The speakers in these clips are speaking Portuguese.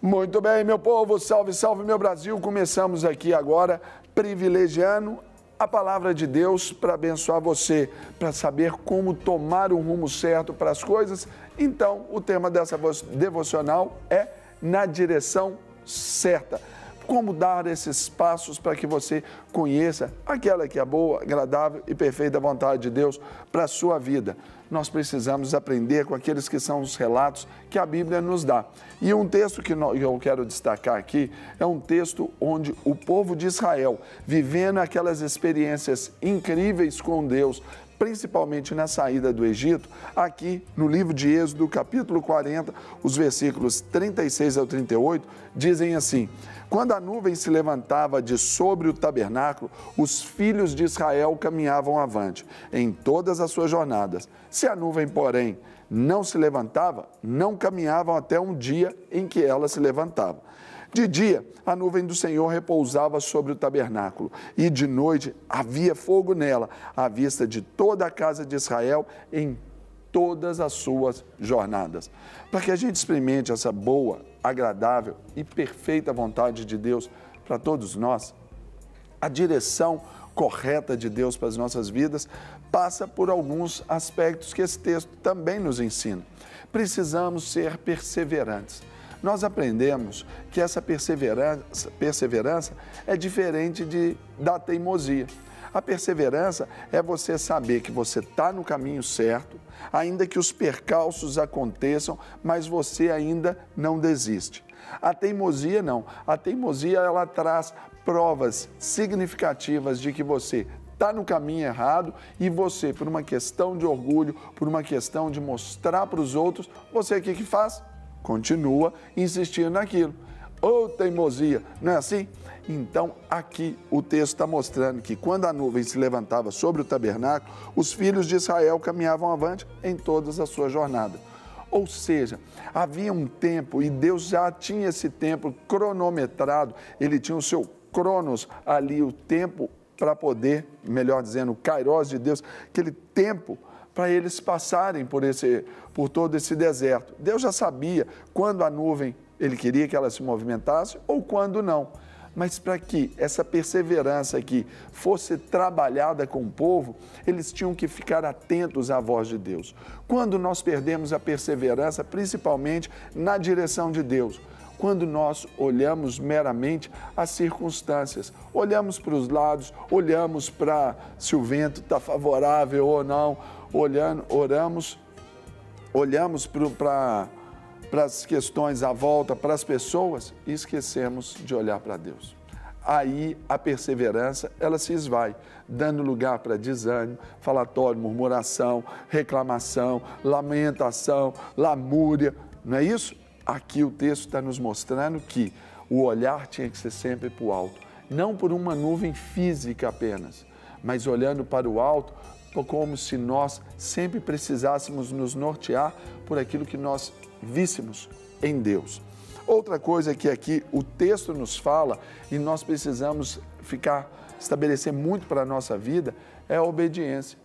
Muito bem, meu povo, salve, salve, meu Brasil. Começamos aqui agora privilegiando a palavra de Deus para abençoar você, para saber como tomar o rumo certo para as coisas. Então, o tema dessa devocional é na direção certa. Como dar esses passos para que você conheça aquela que é boa, agradável e perfeita vontade de Deus para a sua vida. Nós precisamos aprender com aqueles que são os relatos que a Bíblia nos dá. E um texto que eu quero destacar aqui é um texto onde o povo de Israel, vivendo aquelas experiências incríveis com Deus, principalmente na saída do Egito, aqui no livro de Êxodo, capítulo 40, os versículos 36 ao 38, dizem assim: quando a nuvem se levantava de sobre o tabernáculo, os filhos de Israel caminhavam avante em todas as suas jornadas. Se a nuvem, porém, não se levantava, não caminhavam até um dia em que ela se levantava. De dia, a nuvem do Senhor repousava sobre o tabernáculo, e de noite havia fogo nela, à vista de toda a casa de Israel em todas as suas jornadas. Para que a gente experimente essa boa, agradável e perfeita vontade de Deus para todos nós, a direção correta de Deus para as nossas vidas passa por alguns aspectos que esse texto também nos ensina. Precisamos ser perseverantes. Nós aprendemos que essa perseverança é diferente da teimosia. A perseverança é você saber que você está no caminho certo, ainda que os percalços aconteçam, mas você ainda não desiste. A teimosia não. A teimosia, ela traz provas significativas de que você está no caminho errado e você, por uma questão de orgulho, por uma questão de mostrar para os outros, você o que faz? Continua insistindo naquilo. Ô teimosia, não é assim? Então, aqui o texto está mostrando que quando a nuvem se levantava sobre o tabernáculo, os filhos de Israel caminhavam avante em todas as suas jornadas. Ou seja, havia um tempo, e Deus já tinha esse tempo cronometrado, ele tinha o seu cronos ali, o tempo para poder, melhor dizendo, o kairos de Deus, aquele tempo para eles passarem por todo esse deserto. Deus já sabia quando a nuvem, ele queria que ela se movimentasse ou quando não. Mas para que essa perseverança aqui fosse trabalhada com o povo, eles tinham que ficar atentos à voz de Deus. Quando nós perdemos a perseverança, principalmente na direção de Deus, quando nós olhamos meramente as circunstâncias, olhamos para os lados, olhamos para se o vento está favorável ou não, olhamos para as questões à volta, para as pessoas e esquecemos de olhar para Deus. Aí a perseverança, ela se esvai, dando lugar para desânimo, falatório, murmuração, reclamação, lamentação, lamúria, não é isso? Aqui o texto está nos mostrando que o olhar tinha que ser sempre para o alto, não por uma nuvem física apenas, mas olhando para o alto, como se nós sempre precisássemos nos nortear por aquilo que nós víssemos em Deus. Outra coisa que aqui o texto nos fala e nós precisamos estabelecer muito para a nossa vida é a obediência.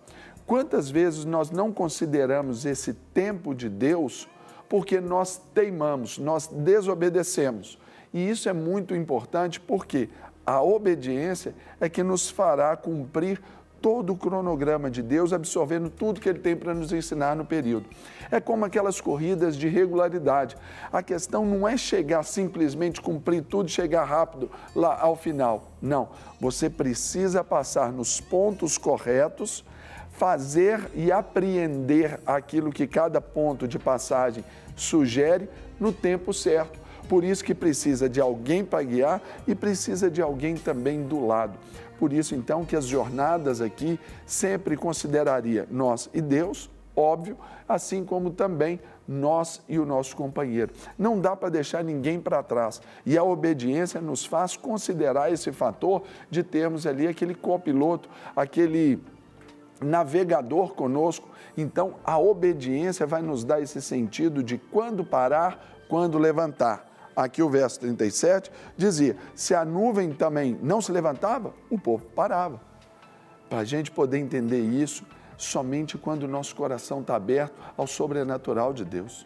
Quantas vezes nós não consideramos esse tempo de Deus porque nós teimamos, nós desobedecemos. E isso é muito importante porque a obediência é que nos fará cumprir todo o cronograma de Deus, absorvendo tudo que Ele tem para nos ensinar no período. É como aquelas corridas de regularidade. A questão não é chegar simplesmente, cumprir tudo e chegar rápido lá ao final. Não, você precisa passar nos pontos corretos, fazer e apreender aquilo que cada ponto de passagem sugere no tempo certo. Por isso que precisa de alguém para guiar e precisa de alguém também do lado. Por isso, então, que as jornadas aqui sempre consideraria nós e Deus, óbvio, assim como também nós e o nosso companheiro. Não dá para deixar ninguém para trás. E a obediência nos faz considerar esse fator de termos ali aquele copiloto, aquele navegador conosco. Então, a obediência vai nos dar esse sentido de quando parar, quando levantar. Aqui o verso 37 dizia, se a nuvem também não se levantava, o povo parava. Para a gente poder entender isso, somente quando o nosso coração está aberto ao sobrenatural de Deus.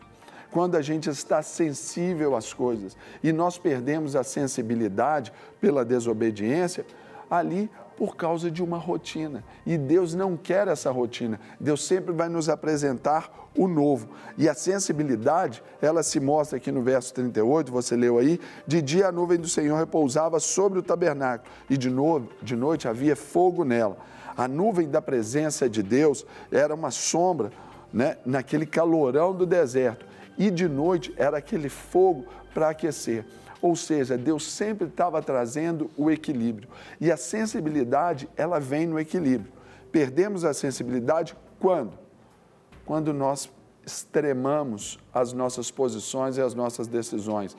quando a gente está sensível às coisas e nós perdemos a sensibilidade pela desobediência, ali por causa de uma rotina. E Deus não quer essa rotina. Deus sempre vai nos apresentar o novo. E a sensibilidade, ela se mostra aqui no verso 38, você leu aí, de dia a nuvem do Senhor repousava sobre o tabernáculo e de noite havia fogo nela. A nuvem da presença de Deus era uma sombra, né, naquele calorão do deserto. E de noite era aquele fogo para aquecer. Ou seja, Deus sempre estava trazendo o equilíbrio. E a sensibilidade, ela vem no equilíbrio. Perdemos a sensibilidade quando? Quando nós extremamos as nossas posições e as nossas decisões.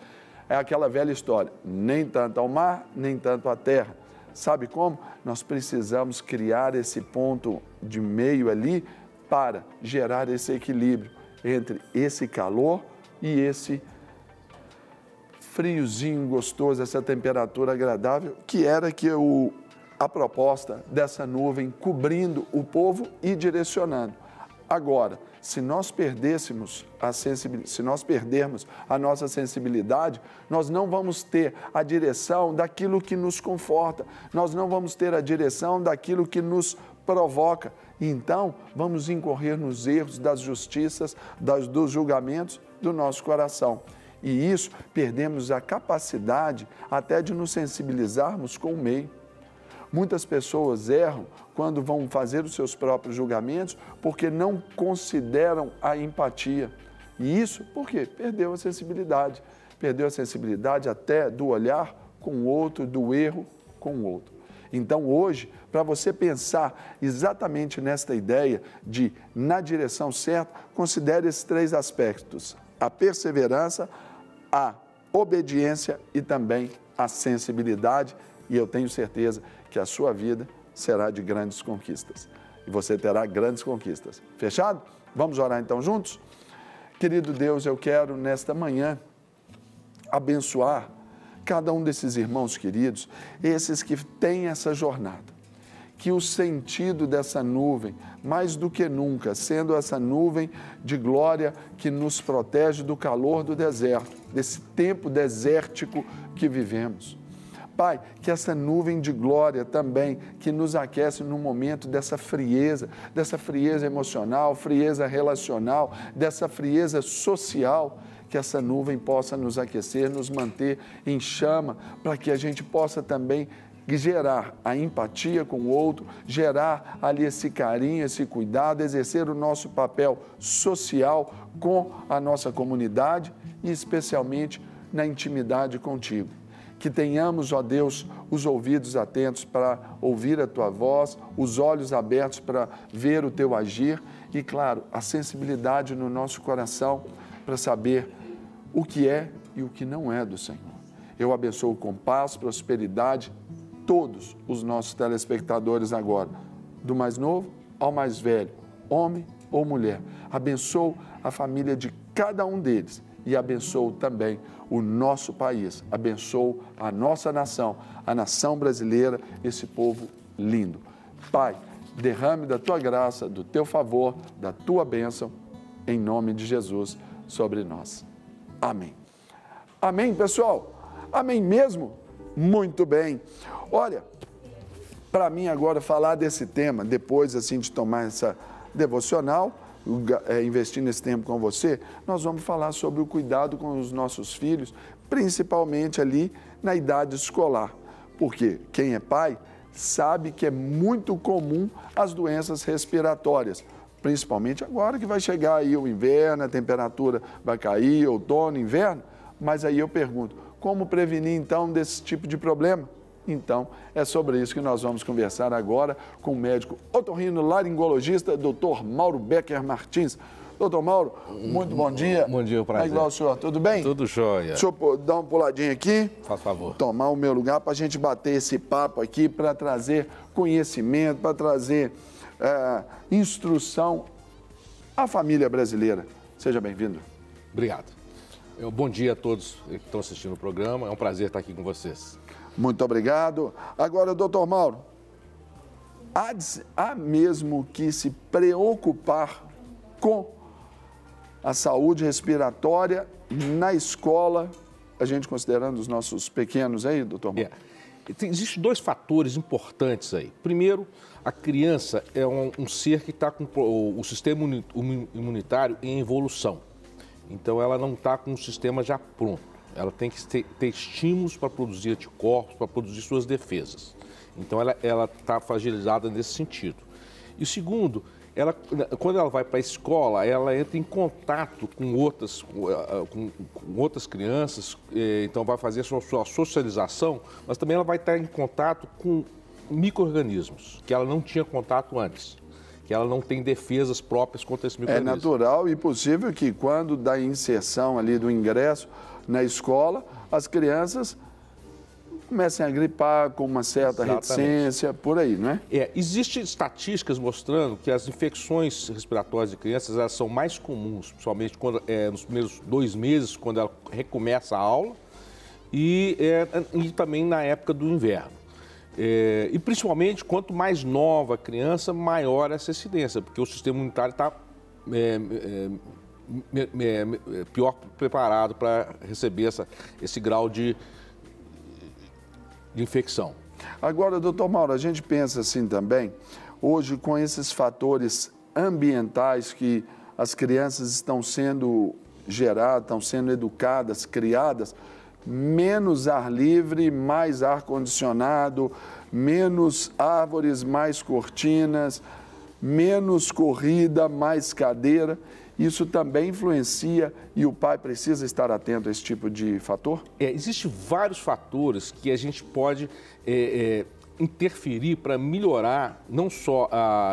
É aquela velha história, nem tanto ao mar, nem tanto à terra. Sabe como? Nós precisamos criar esse ponto de meio ali para gerar esse equilíbrio entre esse calor e esse friozinho gostoso, essa temperatura agradável, que era a proposta dessa nuvem cobrindo o povo e direcionando. Agora, se nós perdermos a nossa sensibilidade, nós não vamos ter a direção daquilo que nos conforta, nós não vamos ter a direção daquilo que nos provoca. Então, vamos incorrer nos erros das justiças, dos julgamentos do nosso coração. E isso, perdemos a capacidade até de nos sensibilizarmos com o meio. Muitas pessoas erram quando vão fazer os seus próprios julgamentos porque não consideram a empatia. E isso, por quê? Perdeu a sensibilidade. Perdeu a sensibilidade até do olhar com o outro, do erro com o outro. Então, hoje, para você pensar exatamente nesta ideia de na direção certa, considere esses 3 aspectos: a perseverança, a obediência e também a sensibilidade. E eu tenho certeza que a sua vida será de grandes conquistas. E você terá grandes conquistas. Fechado? Vamos orar então juntos? Querido Deus, eu quero nesta manhã abençoar cada um desses irmãos queridos, esses que têm essa jornada. Que o sentido dessa nuvem, mais do que nunca, sendo essa nuvem de glória que nos protege do calor do deserto, desse tempo desértico que vivemos. Pai, que essa nuvem de glória também, que nos aquece no momento dessa frieza emocional, frieza relacional, dessa frieza social, que essa nuvem possa nos aquecer, nos manter em chama, para que a gente possa também gerar a empatia com o outro, gerar ali esse carinho, esse cuidado, exercer o nosso papel social com a nossa comunidade e especialmente na intimidade contigo. Que tenhamos, ó Deus, os ouvidos atentos para ouvir a Tua voz, os olhos abertos para ver o Teu agir e, claro, a sensibilidade no nosso coração para saber o que é e o que não é do Senhor. Eu abençoo com paz, prosperidade, todos os nossos telespectadores agora, do mais novo ao mais velho, homem ou mulher. Abençoo a família de cada um deles e abençoo também o nosso país, abençoo a nossa nação, a nação brasileira, esse povo lindo. Pai, derrame da Tua graça, do Teu favor, da Tua bênção, em nome de Jesus, sobre nós. Amém. Amém, pessoal? Amém mesmo? Muito bem. Olha, para mim agora falar desse tema, depois assim de tomar essa devocional, investir nesse tempo com você, nós vamos falar sobre o cuidado com os nossos filhos, principalmente ali na idade escolar. Porque quem é pai sabe que é muito comum as doenças respiratórias, principalmente agora que vai chegar aí o inverno, a temperatura vai cair, outono, inverno. Mas aí eu pergunto, como prevenir então desse tipo de problema? Então, é sobre isso que nós vamos conversar agora com o médico otorrinolaringologista, Dr. Mauro Becker Martins. Doutor Mauro, muito bom dia. Bom dia, o prazer. Como é que vai o senhor? Tudo bem? Tudo jóia. Deixa eu dar uma puladinha aqui. Faz favor. Tomar o meu lugar para a gente bater esse papo aqui, para trazer conhecimento, para trazer instrução à família brasileira. Seja bem-vindo. Obrigado. Bom dia a todos que estão assistindo o programa. É um prazer estar aqui com vocês. Muito obrigado. Agora, doutor Mauro, há mesmo que se preocupar com a saúde respiratória na escola, a gente considerando os nossos pequenos aí, doutor Mauro? Existem dois fatores importantes aí. Primeiro, a criança é um ser que está com o sistema imunitário em evolução. Então, ela não está com o sistema já pronto. Ela tem que ter estímulos para produzir anticorpos, para produzir suas defesas. Então, ela está fragilizada nesse sentido. E segundo, quando ela vai para a escola, ela entra em contato com outras crianças, então vai fazer a sua socialização, mas também ela vai estar em contato com micro-organismos, que ela não tinha contato antes, que ela não tem defesas próprias contra esses micro-organismos. É natural e possível que quando da inserção ali do ingresso na escola, as crianças comecem a gripar com uma certa reticência, por aí, não é? Existem estatísticas mostrando que as infecções respiratórias de crianças elas são mais comuns, principalmente nos primeiros 2 meses, quando ela recomeça a aula, e também na época do inverno. E principalmente, quanto mais nova a criança, maior essa incidência, porque o sistema imunitário está pior preparado para receber esse grau de infecção. Agora, doutor Mauro, a gente pensa assim também, hoje com esses fatores ambientais que as crianças estão sendo geradas, estão sendo educadas, criadas, menos ar livre, mais ar-condicionado, menos árvores, mais cortinas, menos corrida, mais cadeira. Isso também influencia e o pai precisa estar atento a esse tipo de fator? Existem vários fatores que a gente pode interferir para melhorar, não só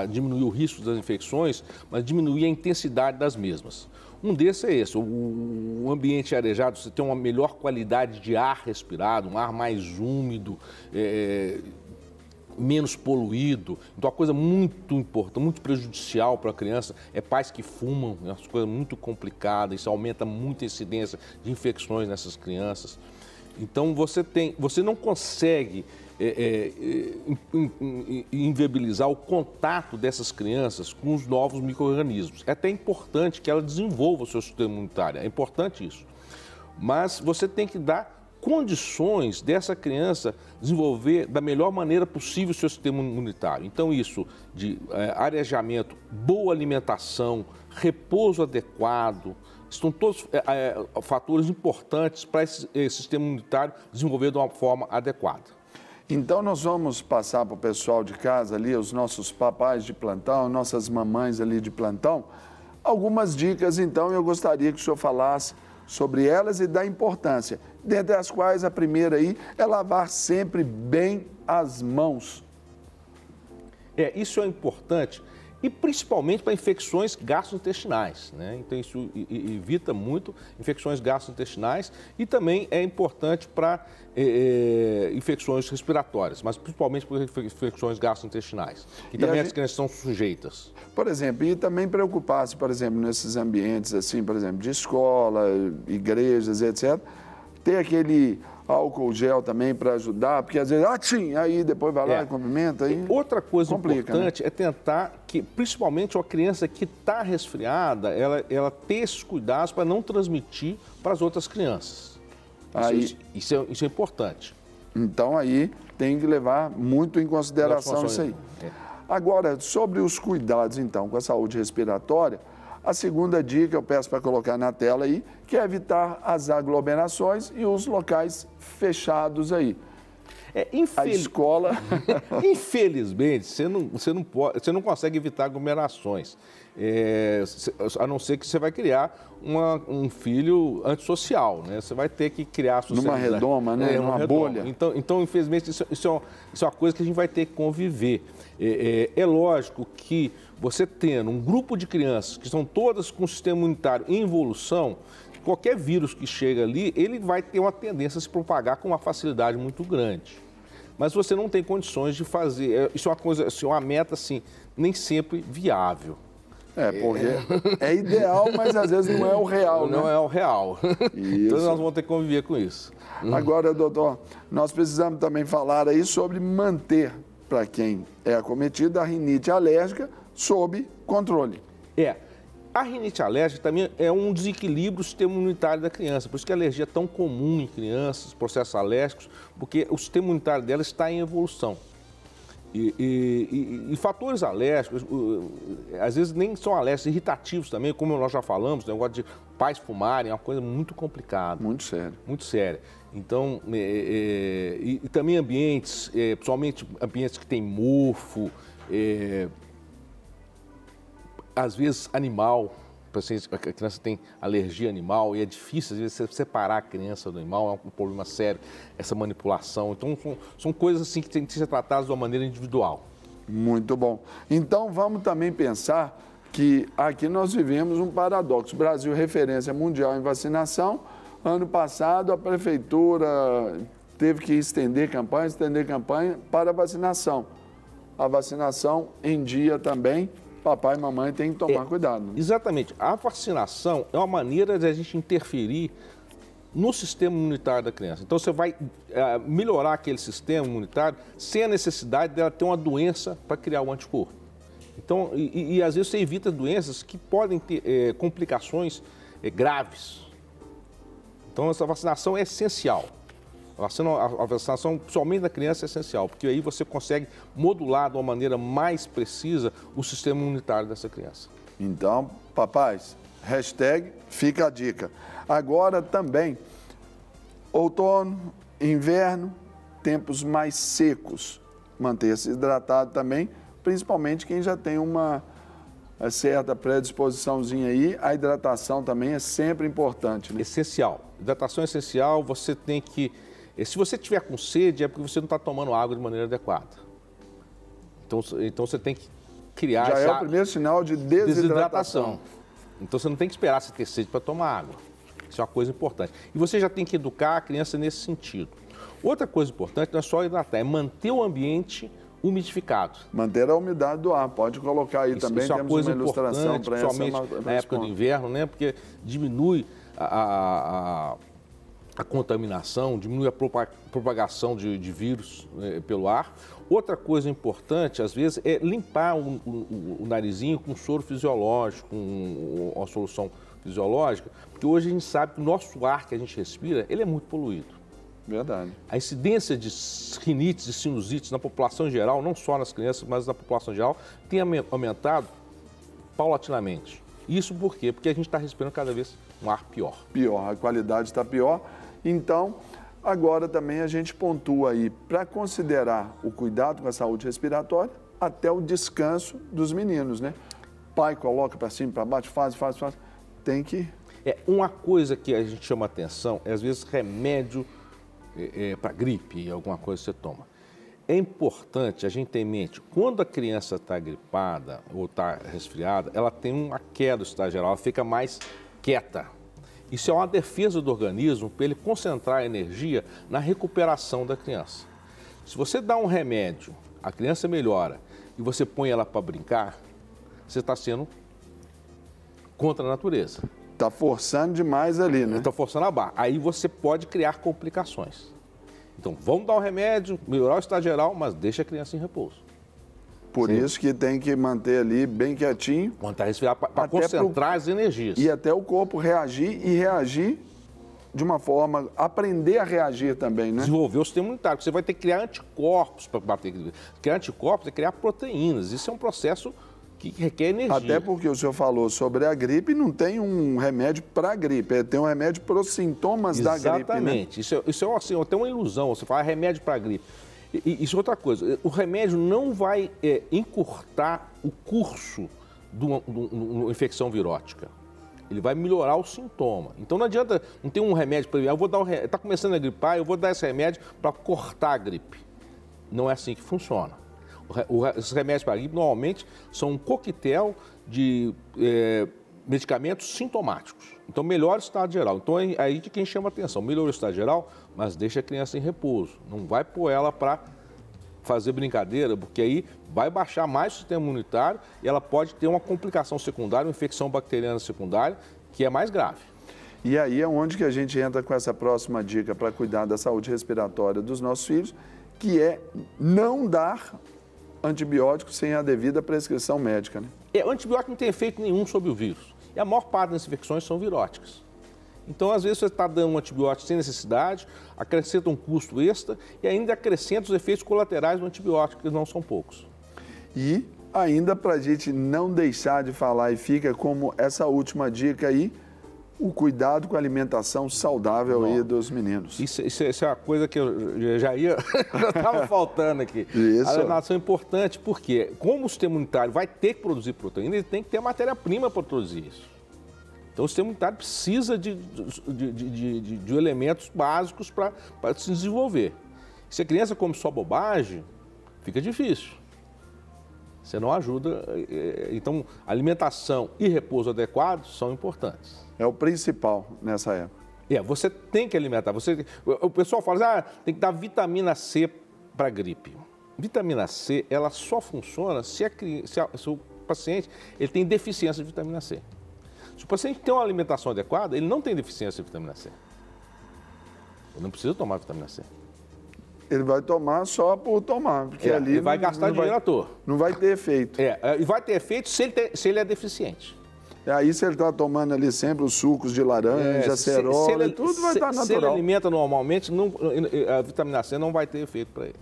diminuir o risco das infecções, mas diminuir a intensidade das mesmas. Um desses é esse, o ambiente arejado, você tem uma melhor qualidade de ar respirado, um ar mais úmido, menos poluído. Então, uma coisa muito importante, muito prejudicial para a criança é pais que fumam, é uma coisa muito complicada, isso aumenta muito a incidência de infecções nessas crianças. Então, você não consegue inviabilizar o contato dessas crianças com os novos micro-organismos. É até importante que ela desenvolva o seu sistema imunitário, é importante isso. Mas você tem que dar condições dessa criança desenvolver da melhor maneira possível o seu sistema imunitário. Então, isso de arejamento, boa alimentação, repouso adequado, estão todos fatores importantes para esse sistema imunitário desenvolver de uma forma adequada. Então, nós vamos passar para o pessoal de casa ali, os nossos papais de plantão, nossas mamães ali de plantão, algumas dicas, então, eu gostaria que o senhor falasse sobre elas e da importância, dentre as quais a primeira aí é lavar sempre bem as mãos. Isso é importante e principalmente para infecções gastrointestinais, né? Então isso evita muito infecções gastrointestinais e também é importante para infecções respiratórias, mas principalmente para infecções gastrointestinais, que também as crianças são sujeitas. Por exemplo, e também preocupar-se, por exemplo, nesses ambientes assim, por exemplo, de escola, igrejas, etc., ter aquele álcool gel também para ajudar, porque às vezes, aí depois vai lá e cumprimenta. Aí outra coisa complica, importante, né? É tentar que, principalmente a criança que está resfriada, ela ter esses cuidados para não transmitir para as outras crianças. Isso é importante. Então aí tem que levar muito em consideração isso aí. Agora, sobre os cuidados então com a saúde respiratória, a segunda dica eu peço para colocar na tela aí, que é evitar as aglomerações e os locais fechados aí. A escola... Infelizmente, você não consegue evitar aglomerações, a não ser que você vai criar um filho antissocial, né? Você vai ter que criar... Numa redoma, né? Numa bolha. Então, infelizmente, isso é uma coisa que a gente vai ter que conviver. É lógico que você tendo um grupo de crianças que estão todas com o sistema imunitário em evolução, qualquer vírus que chega ali, ele vai ter uma tendência a se propagar com uma facilidade muito grande. Mas você não tem condições de fazer, isso é uma coisa, uma meta assim, nem sempre viável. Porque é ideal, mas às vezes não é o real, né? Não é o real. Isso. Então nós vamos ter que conviver com isso. Agora, doutor, nós precisamos também falar aí sobre manter, para quem é acometido, a rinite alérgica sob controle. A rinite alérgica também é um desequilíbrio do sistema imunitário da criança, por isso que a alergia é tão comum em crianças, processos alérgicos, porque o sistema imunitário dela está em evolução. E fatores alérgicos, às vezes nem são alérgicos, irritativos também, como nós já falamos, o negócio de pais fumarem é uma coisa muito complicada. Muito sério. Muito séria. Então, e também ambientes, principalmente ambientes que tem mofo, às vezes animal, a criança tem alergia animal e é difícil, às vezes, separar a criança do animal, é um problema sério, essa manipulação. Então, são coisas assim que têm que ser tratadas de uma maneira individual. Muito bom. Então, vamos também pensar que aqui nós vivemos um paradoxo. Brasil, referência mundial em vacinação. Ano passado, a prefeitura teve que estender campanha para a vacinação. A vacinação em dia também, papai e mamãe têm que tomar cuidado. Exatamente. A vacinação é uma maneira de a gente interferir no sistema imunitário da criança. Então, você vai melhorar aquele sistema imunitário sem a necessidade dela ter uma doença para criar o anticorpo. Então, às vezes você evita doenças que podem ter complicações graves. Então, essa vacinação é essencial. A vacinação, principalmente da criança, é essencial, porque aí você consegue modular de uma maneira mais precisa o sistema imunitário dessa criança. Então, papais, hashtag fica a dica. Agora também, outono, inverno, tempos mais secos. Manter-se hidratado também, principalmente quem já tem uma certa predisposiçãozinha aí, a hidratação também é sempre importante, né? Essencial. Hidratação é essencial, você tem que... Se você tiver com sede, é porque você não está tomando água de maneira adequada. Então você tem que criar... Já é o primeiro sinal de desidratação. Então você não tem que esperar você ter sede para tomar água. Isso é uma coisa importante. E você já tem que educar a criança nesse sentido. Outra coisa importante não é só hidratar, é manter o ambiente umidificado. Manter a umidade do ar. Pode colocar aí também, isso é uma temos coisa uma ilustração para essa. Principalmente na época do inverno, né? Porque diminui a contaminação, diminui a propagação de vírus pelo ar. Outra coisa importante, às vezes, é limpar o narizinho com soro fisiológico, com uma solução fisiológica, porque hoje a gente sabe que o nosso ar que a gente respira, ele é muito poluído. Verdade. A incidência de rinites e sinusites na população em geral, não só nas crianças, mas na população em geral, tem aumentado paulatinamente. Isso por quê? Porque a gente está respirando cada vez um ar pior. Pior, a qualidade está pior. Então, agora também a gente pontua aí para considerar o cuidado com a saúde respiratória até o descanso dos meninos, né? Pai coloca para cima, para baixo, faz. Tem que... Uma coisa que a gente chama atenção é, às vezes, remédio para gripe, alguma coisa que você toma. É importante a gente ter em mente, quando a criança está gripada ou está resfriada, ela tem uma queda do estado geral, ela fica mais quieta. Isso é uma defesa do organismo para ele concentrar a energia na recuperação da criança. Se você dá um remédio, a criança melhora e você põe ela para brincar, você está sendo contra a natureza. Está forçando demais ali, né? Está forçando a barra. Aí você pode criar complicações. Então, vamos dar um remédio, melhorar o estado geral, mas deixa a criança em repouso. Por isso que tem que manter ali bem quietinho. Quando está resfriado, para concentrar as energias. E até o corpo reagir de uma forma, aprender a reagir também, né? Desenvolver o sistema imunitário. Você vai ter que criar anticorpos para bater. Criar anticorpos é criar proteínas. Isso é um processo que requer energia. Até porque o senhor falou sobre a gripe, não tem um remédio para a gripe, tem um remédio para os sintomas da gripe, né? Exatamente. Isso é assim, até uma ilusão, você fala remédio para a gripe. Isso é outra coisa, o remédio não vai encurtar o curso de uma infecção virótica. Ele vai melhorar o sintoma. Então não adianta, não tem um remédio para... Está começando a gripar, eu vou dar esse remédio para cortar a gripe. Não é assim que funciona. Esses remédios para a gripe normalmente são um coquetel de medicamentos sintomáticos. Então melhora o estado geral. Então é aí de quem chama atenção. Melhora o estado geral, mas deixa a criança em repouso. Não vai pôr ela para fazer brincadeira, porque aí vai baixar mais o sistema imunitário e ela pode ter uma complicação secundária, uma infecção bacteriana secundária, que é mais grave. E aí é onde que a gente entra com essa próxima dica para cuidar da saúde respiratória dos nossos filhos, que é não dar antibiótico sem a devida prescrição médica, né? O antibiótico não tem efeito nenhum sobre o vírus. E a maior parte das infecções são viróticas. Então, às vezes, você está dando um antibiótico sem necessidade, acrescenta um custo extra e ainda acrescenta os efeitos colaterais do antibiótico, que não são poucos. E ainda para a gente não deixar de falar, e fica como essa última dica aí, o cuidado com a alimentação saudável aí dos meninos. Isso é uma coisa que eu já ia... estava faltando aqui. Isso. A alimentação é importante porque, como o sistema imunitário vai ter que produzir proteína, ele tem que ter matéria-prima para produzir isso. Então, o sistema imunitário precisa de elementos básicos para se desenvolver. Se a criança come só bobagem, fica difícil. Você não ajuda. Então, alimentação e repouso adequado são importantes. É o principal nessa época. Você tem que alimentar. O pessoal fala, tem que dar vitamina C para a gripe. Vitamina C, ela só funciona se o paciente ele tem deficiência de vitamina C. Se o paciente tem uma alimentação adequada, ele não tem deficiência de vitamina C. Ele não precisa tomar vitamina C. Ele vai tomar só por tomar, porque ali ele vai gastar dinheiro à toa. Não vai ter efeito. E vai ter efeito se ele é deficiente. Aí se ele está tomando ali sempre os sucos de laranja, acerola, tudo vai estar natural. Se ele alimenta normalmente, a vitamina C não vai ter efeito para ele.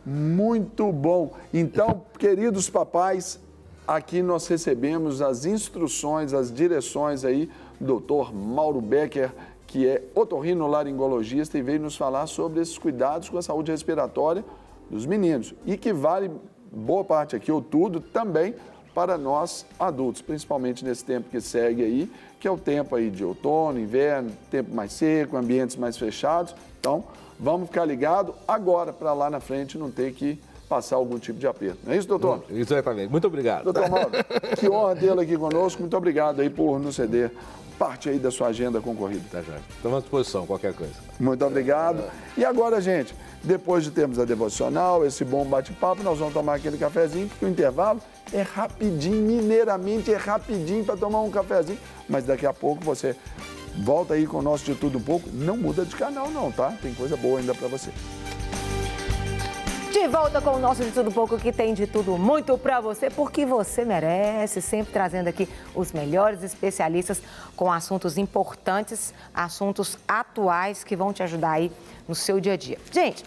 Muito bom. Então, queridos papais, aqui nós recebemos as instruções, as direções aí do Dr. Mauro Becker, que é otorrinolaringologista e veio nos falar sobre esses cuidados com a saúde respiratória dos meninos e que vale boa parte aqui, ou tudo, também para nós adultos, principalmente nesse tempo que segue aí, que é o tempo aí de outono, inverno, tempo mais seco, ambientes mais fechados. Então, vamos ficar ligados agora para lá na frente não ter que passar algum tipo de aperto. Não é isso, doutor? Exatamente. Muito obrigado. Doutor Mauro, que honra tê-lo aqui conosco. Muito obrigado aí por nos ceder parte aí da sua agenda concorrida. Tá, já. Estamos à disposição, qualquer coisa. Muito obrigado. E agora, gente, depois de termos a devocional, esse bom bate-papo, nós vamos tomar aquele cafezinho, porque o intervalo é rapidinho, mineiramente é rapidinho para tomar um cafezinho. Mas daqui a pouco você volta aí com o nosso De Tudo Um Pouco. Não muda de canal não, tá? Tem coisa boa ainda para você. De volta com o nosso De Tudo Pouco, que tem de tudo muito para você, porque você merece, sempre trazendo aqui os melhores especialistas com assuntos importantes, assuntos atuais que vão te ajudar aí no seu dia a dia. Gente,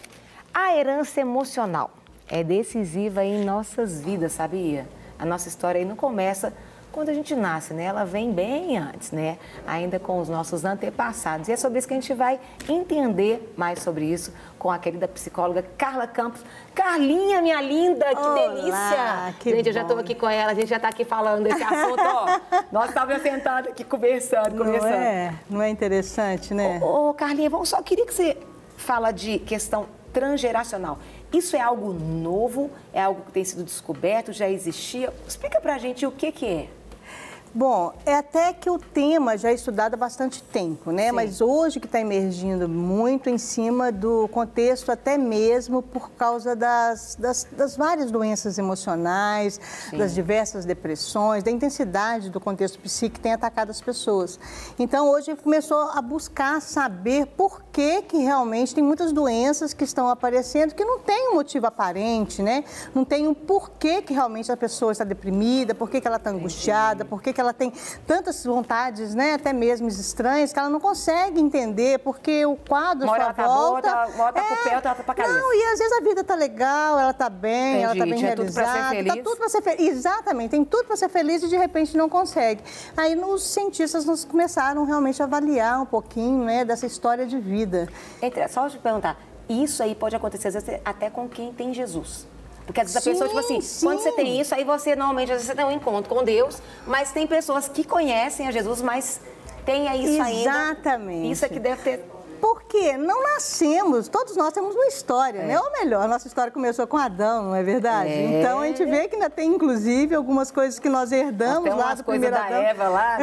a herança emocional é decisiva em nossas vidas, sabia? A nossa história aí não começa quando a gente nasce, né? Ela vem bem antes, né? Ainda com os nossos antepassados. E é sobre isso que a gente vai entender mais sobre isso com a querida psicóloga Carla Campos. Carlinha, minha linda, que Olá, delícia! Que gente, eu já estou aqui com ela, a gente já está aqui falando desse assunto, ó. Nós estávamos sentados aqui conversando. Não é interessante, né? Ô, Carlinha, só queria que você fala de questão transgeracional. Isso é algo novo? É algo que tem sido descoberto? Já existia? Explica pra gente o que é. Bom, é até que o tema já é estudado há bastante tempo, né? Sim. Mas hoje que está emergindo muito em cima do contexto, até mesmo por causa das várias doenças emocionais, sim, das diversas depressões, da intensidade do contexto psíquico que tem atacado as pessoas. Então, hoje começou a buscar saber por que realmente tem muitas doenças que estão aparecendo que não tem um motivo aparente, né? Não tem um porquê que realmente a pessoa está deprimida, por que ela está angustiada, por que ela tem tantas vontades, né, até mesmo estranhas, que ela não consegue entender, porque o quadro à sua volta... Uma tá pro pé, outra tá pra cabeça. Não, e às vezes a vida tá legal, ela tá bem, ela tá bem realizada. Tá tudo pra ser feliz. Exatamente, tem tudo para ser feliz e de repente não consegue. Aí os cientistas nos começaram realmente a avaliar um pouquinho, né, dessa história de vida. Só te perguntar, isso aí pode acontecer às vezes até com quem tem Jesus? Porque às vezes a pessoa, tipo assim, quando você tem isso, aí você normalmente, às vezes você tem um encontro com Deus, mas tem pessoas que conhecem a Jesus, mas tem isso ainda. Exatamente. Isso aqui deve ter... Porque não nascemos, todos nós temos uma história, né? Ou melhor, a nossa história começou com Adão, não é verdade? Então a gente vê que ainda tem, inclusive, algumas coisas que nós herdamos lá do primeiro Adão. Da Eva lá.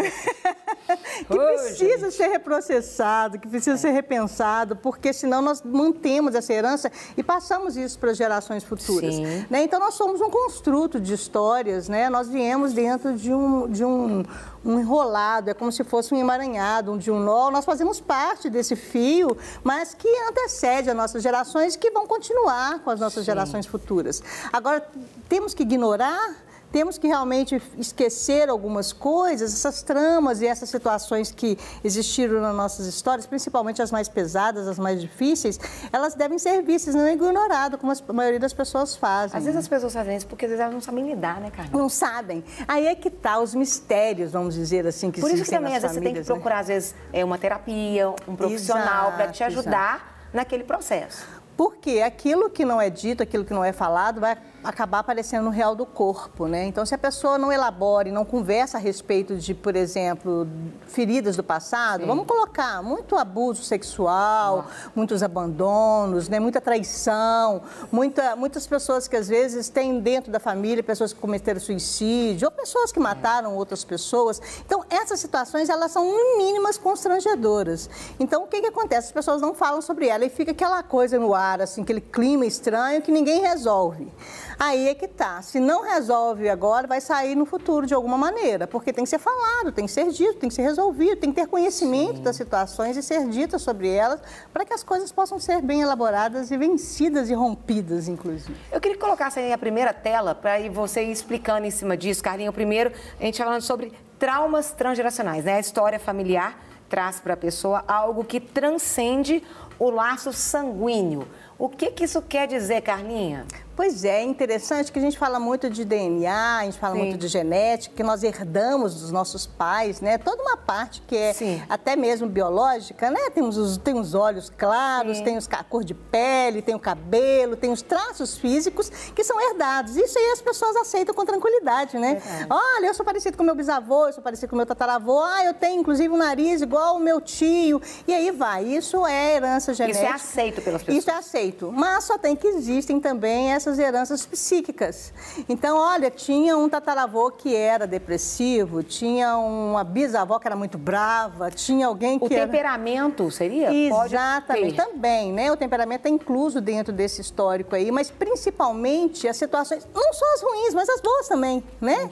Que precisa ser reprocessado, que precisa ser repensado, porque senão nós mantemos essa herança e passamos isso para as gerações futuras. Né? Então nós somos um construto de histórias, né? Nós viemos dentro de um enrolado, é como se fosse um emaranhado, de um nó. Nós fazemos parte desse fio, mas que antecede as nossas gerações, que vão continuar com as nossas gerações futuras. Agora, temos que ignorar? temos que realmente esquecer algumas coisas, essas tramas e essas situações que existiram nas nossas histórias, principalmente as mais pesadas, as mais difíceis, elas devem ser vistas, não ignoradas, como a maioria das pessoas fazem. Às vezes as pessoas fazem isso porque às vezes elas não sabem lidar, né, Carlinha? Não sabem. Aí é que tá os mistérios, vamos dizer assim, que Por isso que existem também, às vezes, você tem que procurar, às vezes, uma terapia, um profissional para te ajudar naquele processo. Porque aquilo que não é dito, aquilo que não é falado, vai acabar aparecendo no real do corpo, né? Então, se a pessoa não elabora e não conversa a respeito de, por exemplo, feridas do passado, sim, vamos colocar muito abuso sexual, muitos abandonos, né? Muita traição, muitas pessoas que às vezes têm dentro da família pessoas que cometeram suicídio ou pessoas que mataram outras pessoas. Então, essas situações, elas são mínimas constrangedoras. Então, o que acontece? As pessoas não falam sobre ela e fica aquela coisa no ar, assim, aquele clima estranho que ninguém resolve. Aí é que tá. Se não resolve agora, vai sair no futuro de alguma maneira, porque tem que ser falado, tem que ser dito, tem que ser resolvido, tem que ter conhecimento, sim, das situações e ser dita sobre elas, para que as coisas possam ser bem elaboradas e vencidas e rompidas, inclusive. Eu queria que colocasse aí a primeira tela para você ir explicando em cima disso, Carlinha. Primeiro, a gente falando sobre traumas transgeracionais, né? A história familiar traz para a pessoa algo que transcende o laço sanguíneo. O que isso quer dizer, Carlinha? Pois é interessante que a gente fala muito de DNA, a gente fala, sim, muito de genética, que nós herdamos dos nossos pais, né? Toda uma parte que é, sim, até mesmo biológica, né? Tem os olhos claros, sim, tem a cor de pele, tem o cabelo, tem os traços físicos que são herdados. Isso aí as pessoas aceitam com tranquilidade, né? Olha, eu sou parecido com meu bisavô, eu sou parecido com meu tataravô, eu tenho inclusive um nariz igual o meu tio, e aí vai. Isso é herança genética. Isso é aceito pelas pessoas. Isso é aceito, mas só tem que existem também essas heranças psíquicas. Então, olha, tinha um tataravô que era depressivo, tinha uma bisavó que era muito brava, tinha alguém que o temperamento seria? Exatamente, também, né? O temperamento é incluso dentro desse histórico aí, mas principalmente as situações, não só as ruins, mas as boas também, né?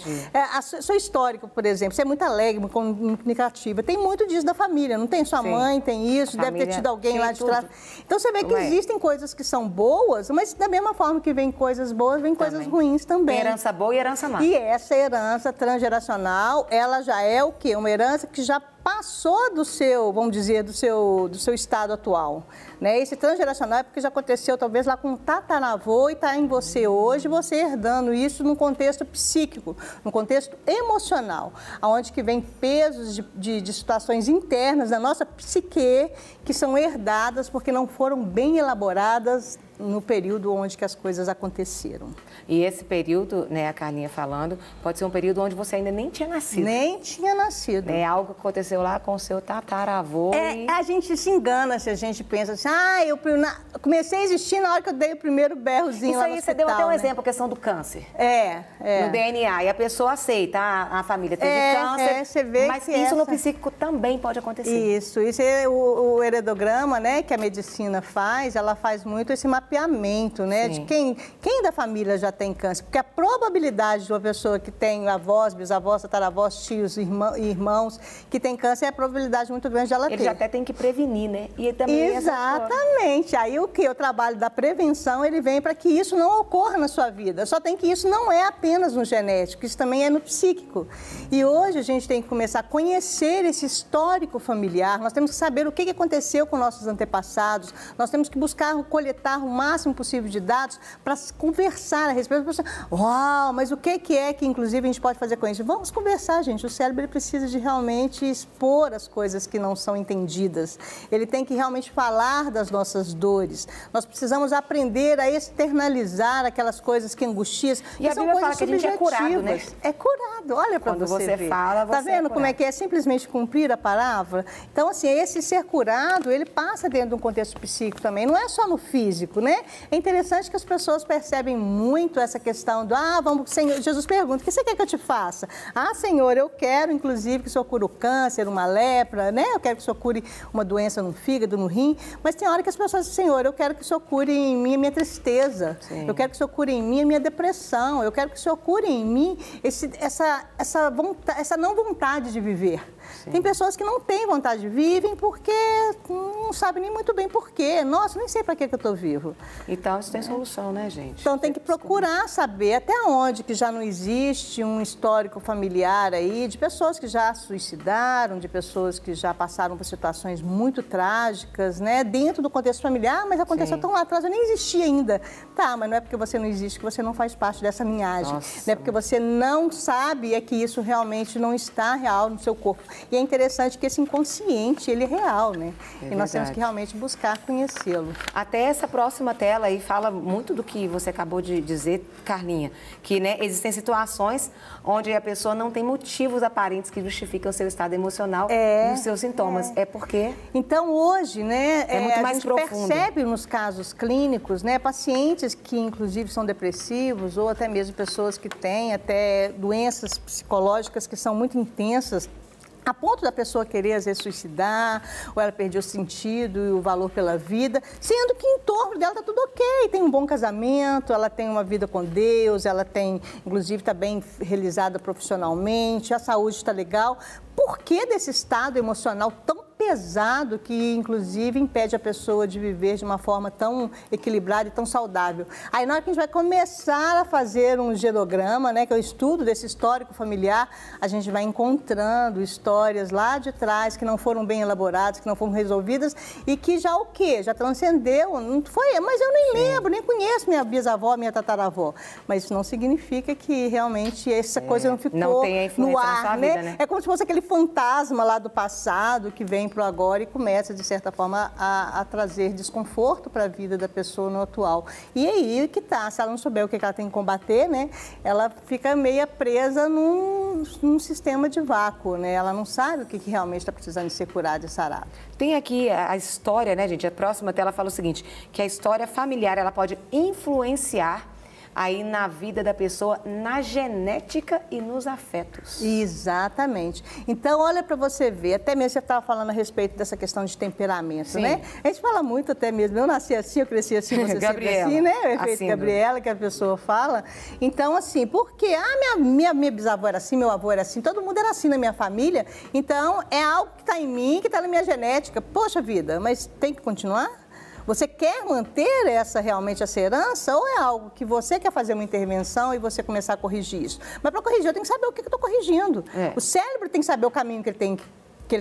Seu histórico, por exemplo, você é muito alegre, muito comunicativa, tem muito disso da família, não tem? Sua, sim, mãe tem isso, deve ter tido alguém lá de trás. Então, você vê que existem coisas que são boas, mas da mesma forma que vem coisas boas, vem coisas ruins também. Tem herança boa e herança má. E essa herança transgeracional, ela já é o quê? Uma herança que já passou do seu, vamos dizer, do seu estado atual, né? Esse transgeracional é porque já aconteceu talvez lá com um tataravô e está em você hoje, você herdando isso num contexto psíquico, num contexto emocional, onde que vem pesos de situações internas da nossa psique que são herdadas porque não foram bem elaboradas no período onde que as coisas aconteceram. E esse período, né, a Carlinha falando, pode ser um período onde você ainda nem tinha nascido. Nem tinha nascido. É algo que aconteceu lá com o seu tataravô. A gente se engana se a gente pensa assim, eu comecei a existir na hora que eu dei o primeiro berrozinho. Isso lá aí, no você hospital, deu até um né? exemplo, a questão do câncer. No DNA, e a pessoa aceita, a família teve câncer, você vê mas que isso no psíquico também pode acontecer. Isso é o heredograma, né, que a medicina faz, ela faz muito esse mapeamento, né, sim, de quem da família já tem câncer, porque a probabilidade de uma pessoa que tem avós, bisavós, tataravós, tios, irmãos, que tem câncer, é a probabilidade muito grande de ela ter. Ele já até tem que prevenir, né? E também exatamente. Aí o trabalho da prevenção, ele vem para que isso não ocorra na sua vida. Só tem que isso não é apenas no genético, isso também é no psíquico. E hoje a gente tem que começar a conhecer esse histórico familiar, nós temos que saber o que aconteceu com nossos antepassados, nós temos que buscar coletar o máximo possível de dados para conversar a respeito. Uau, mas o que é que, inclusive, a gente pode fazer com isso? Vamos conversar, gente. O cérebro ele precisa de realmente expor as coisas que não são entendidas. Ele tem que realmente falar das nossas dores. Nós precisamos aprender a externalizar aquelas coisas que angustiam. E a Bíblia fala que a gente é curado, né? É curado. Olha para você ver. Fala, você tá vendo como é que é simplesmente cumprir a palavra? Então, assim, esse ser curado, ele passa dentro de um contexto psíquico também. Não é só no físico, né? É interessante que as pessoas percebem muito essa questão do, Senhor, Jesus pergunta, o que você quer que eu te faça? Senhor, eu quero, inclusive, que o Senhor cure o câncer, uma lepra, né? Eu quero que o Senhor cure uma doença no fígado, no rim. Mas tem hora que as pessoas dizem, Senhor, eu quero que o Senhor cure em mim a minha tristeza. Sim. Eu quero que o Senhor cure em mim a minha depressão. Eu quero que o Senhor cure em mim essa não vontade de viver. Sim. Tem pessoas que não têm vontade de vivem porque não não sabe nem muito bem por quê. Nossa, nem sei para que eu estou vivo. Então, isso tem solução, né, gente? Então, tem que procurar saber até onde que já não existe um histórico familiar aí de pessoas que já suicidaram, de pessoas que já passaram por situações muito trágicas, né? Dentro do contexto familiar, mas aconteceu tão lá atrás, eu nem existia ainda. Tá, mas não é porque você não existe que você não faz parte dessa linhagem. Nossa. Não é porque você não sabe, é que isso realmente não está real no seu corpo. E é interessante que esse inconsciente, ele é real, né? E nós temos que realmente buscar conhecê-lo. Até essa próxima tela aí fala muito do que você acabou de dizer, Carlinha, que, né, existem situações onde a pessoa não tem motivos aparentes que justificam o seu estado emocional e os seus sintomas. É porque... Então, hoje, né, é muito a mais gente profundo. Percebe nos casos clínicos, né, pacientes que, inclusive, são depressivos ou até mesmo pessoas que têm até doenças psicológicas que são muito intensas, a ponto da pessoa querer, às vezes, suicidar, ou ela perdeu o sentido e o valor pela vida, sendo que em torno dela está tudo ok, tem um bom casamento, ela tem uma vida com Deus, ela tem, inclusive, está bem realizada profissionalmente, a saúde está legal. Por que desse estado emocional tão pesado que, inclusive, impede a pessoa de viver de uma forma tão equilibrada e tão saudável? Aí, na hora que a gente vai começar a fazer um genograma, né, que é o estudo desse histórico familiar, a gente vai encontrando histórias lá de trás que não foram bem elaboradas, que não foram resolvidas e que já o quê? Já transcendeu, não foi? Mas eu nem lembro, nem conheço minha bisavó, minha tataravó. Mas isso não significa que realmente essa coisa não ficou não tem a influência no ar, na sua né? vida, né? É como se fosse aquele fantasma lá do passado que vem para o agora e começa, de certa forma, a trazer desconforto para a vida da pessoa no atual. E aí que tá, se ela não souber o que ela tem que combater, né, ela fica meio presa num sistema de vácuo, né? Ela não sabe o que realmente está precisando de ser curado e sarado. Tem aqui a história, né, gente? A próxima tela fala o seguinte, que a história familiar, ela pode influenciar aí na vida da pessoa, na genética e nos afetos. Exatamente. Então, olha para você ver, até mesmo você estava falando a respeito dessa questão de temperamento, né? A gente fala muito até mesmo, eu nasci assim, eu cresci assim, você sempre assim, né? O efeito Gabriela, que a pessoa fala. Então, assim, porque minha bisavó era assim, meu avô era assim, todo mundo era assim na minha família, então é algo que está em mim, que está na minha genética. Poxa vida, mas tem que continuar? Você quer manter realmente essa herança ou é algo que você quer fazer uma intervenção e você começar a corrigir isso? Mas para corrigir eu tenho que saber o que eu estou corrigindo. O cérebro tem que saber o caminho que ele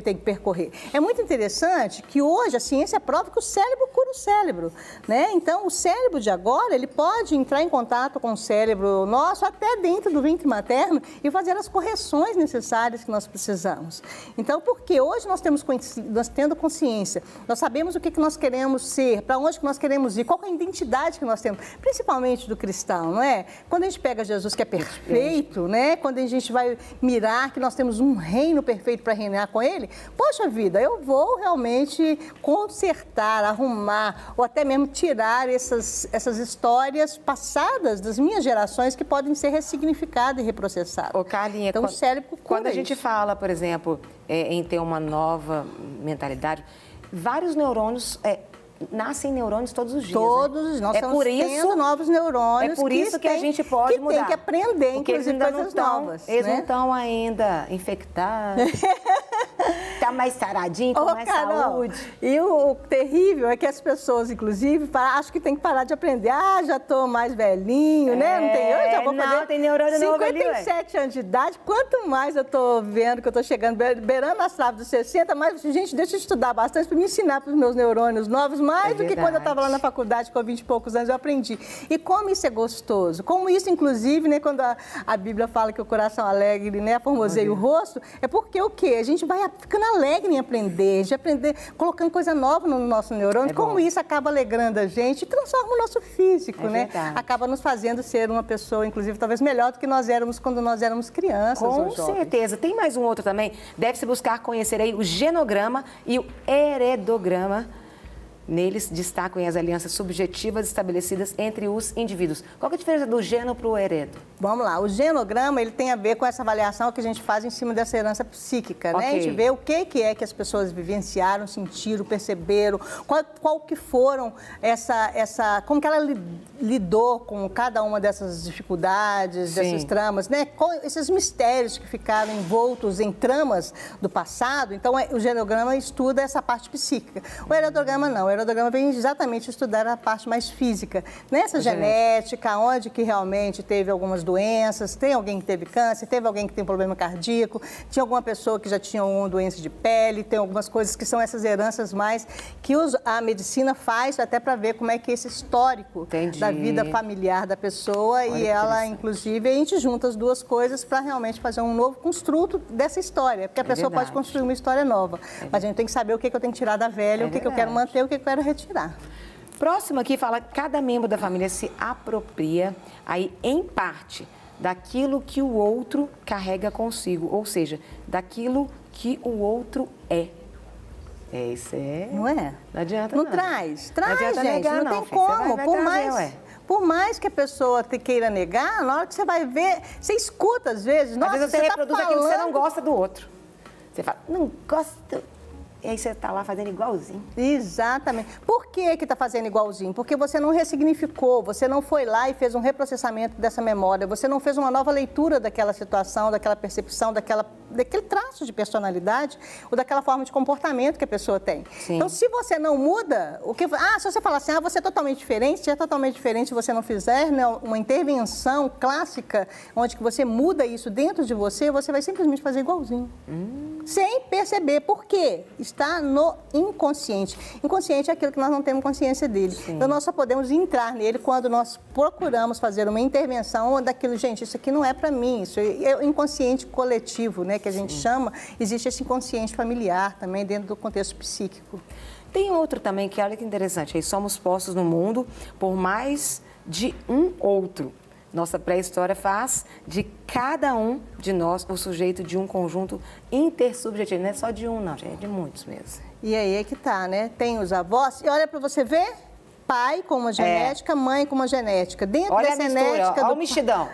tem que percorrer. É muito interessante que hoje a ciência prova que o cérebro cura o cérebro, né? Então, o cérebro de agora, ele pode entrar em contato com o cérebro nosso até dentro do ventre materno e fazer as correções necessárias que nós precisamos. Então, porque hoje nós tendo consciência, nós sabemos o que nós queremos ser, para onde que nós queremos ir, qual é a identidade que nós temos, principalmente do cristão, não é? Quando a gente pega Jesus que é perfeito, né? Quando a gente vai mirar que nós temos um reino perfeito para reinar com ele, poxa vida, eu vou realmente consertar, arrumar ou até mesmo tirar essas histórias passadas das minhas gerações que podem ser ressignificadas e reprocessadas. Ô, Carlinha, então, o cérebro quando a gente fala, por exemplo, em ter uma nova mentalidade, vários neurônios... nascem neurônios todos os dias. Todos, nós estamos tendo novos neurônios. É por isso que a gente pode mudar. Tem que aprender, inclusive, coisas novas. Eles não estão ainda infectados. Está mais saradinho, com mais saúde. E o terrível é que as pessoas, inclusive, acham que tem que parar de aprender. Ah, já estou mais velhinho, né? Não tem eu, já vou fazer tem neurônio 57 anos de idade. Quanto mais eu estou vendo que eu estou chegando, beirando as traves dos 60, mais, gente, deixa eu estudar bastante para me ensinar para os meus neurônios novos, mais do que quando eu estava lá na faculdade com 20 e poucos anos eu aprendi. E como isso é gostoso, como isso, inclusive, né, quando a Bíblia fala que o coração alegre, né, formoseia o rosto, é porque o quê? A gente vai ficando alegre em aprender, a gente aprender colocando coisa nova no nosso neurônio, como isso acaba alegrando a gente e transforma o nosso físico, né? Acaba nos fazendo ser uma pessoa, inclusive, talvez melhor do que nós éramos quando nós éramos crianças. Com certeza. Tem mais um outro também, deve-se buscar conhecer aí o genograma e o heredograma. Neles destacam as alianças subjetivas estabelecidas entre os indivíduos. Qual que é a diferença do geno para o heredo? Vamos lá, o genograma ele tem a ver com essa avaliação que a gente faz em cima dessa herança psíquica, né? A gente vê o que é que as pessoas vivenciaram, sentiram, perceberam, qual que foram como que ela lidou com cada uma dessas dificuldades, dessas tramas, né? Esses mistérios que ficaram envoltos em tramas do passado. Então, o genograma estuda essa parte psíquica. O heredograma não, o heredograma vem exatamente estudar a parte mais física. Nessa genética, onde que realmente teve algumas doenças, tem alguém que teve câncer, teve alguém que tem problema cardíaco, tinha alguma pessoa que já tinha uma doença de pele, tem algumas coisas que são essas heranças mais que a medicina faz até para ver como é que esse histórico da vida familiar da pessoa e ela, inclusive, a gente junta as duas coisas para realmente fazer um novo construto dessa história, porque a pessoa pode construir uma história nova, mas a gente tem que saber o que eu tenho que tirar da velha, o que eu quero manter, o que eu quero retirar. Próximo aqui fala que cada membro da família se apropria, aí, em parte, daquilo que o outro carrega consigo, ou seja, daquilo que o outro é. Isso é... Não é? Não adianta não. Traz, gente, negar, não tem como. Por mais que a pessoa queira negar, na hora que você vai ver, você escuta às vezes, nossa, às vezes você reproduz aquilo que você não gosta do outro. Você fala, não gosto... E aí você está lá fazendo igualzinho. Exatamente. Por que está fazendo igualzinho? Porque você não ressignificou, você não foi lá e fez um reprocessamento dessa memória, você não fez uma nova leitura daquela situação, daquela percepção, daquele traço de personalidade ou daquela forma de comportamento que a pessoa tem. Sim. Então, se você não muda, se você falar assim, você é totalmente diferente, se é totalmente diferente se você não fizer, né, uma intervenção clássica, onde que você muda isso dentro de você, você vai simplesmente fazer igualzinho. Sem perceber. Por quê? Está no inconsciente. Inconsciente é aquilo que nós não temos consciência dele. Sim. Então, nós só podemos entrar nele quando nós procuramos fazer uma intervenção daquilo, gente, isso aqui não é para mim, isso é o inconsciente coletivo, né, que a gente chama. Existe esse inconsciente familiar também dentro do contexto psíquico. Tem outro também que, olha que interessante, aí somos postos no mundo por mais de um outro. Nossa pré-história faz de cada um de nós o sujeito de um conjunto intersubjetivo. Não é só de um, não, gente, é de muitos mesmo. E aí é que tá, né? Tem os avós, e olha para você ver, pai com uma genética, mãe com uma genética. Dentro olha dessa a mistura, genética olha o mexidão.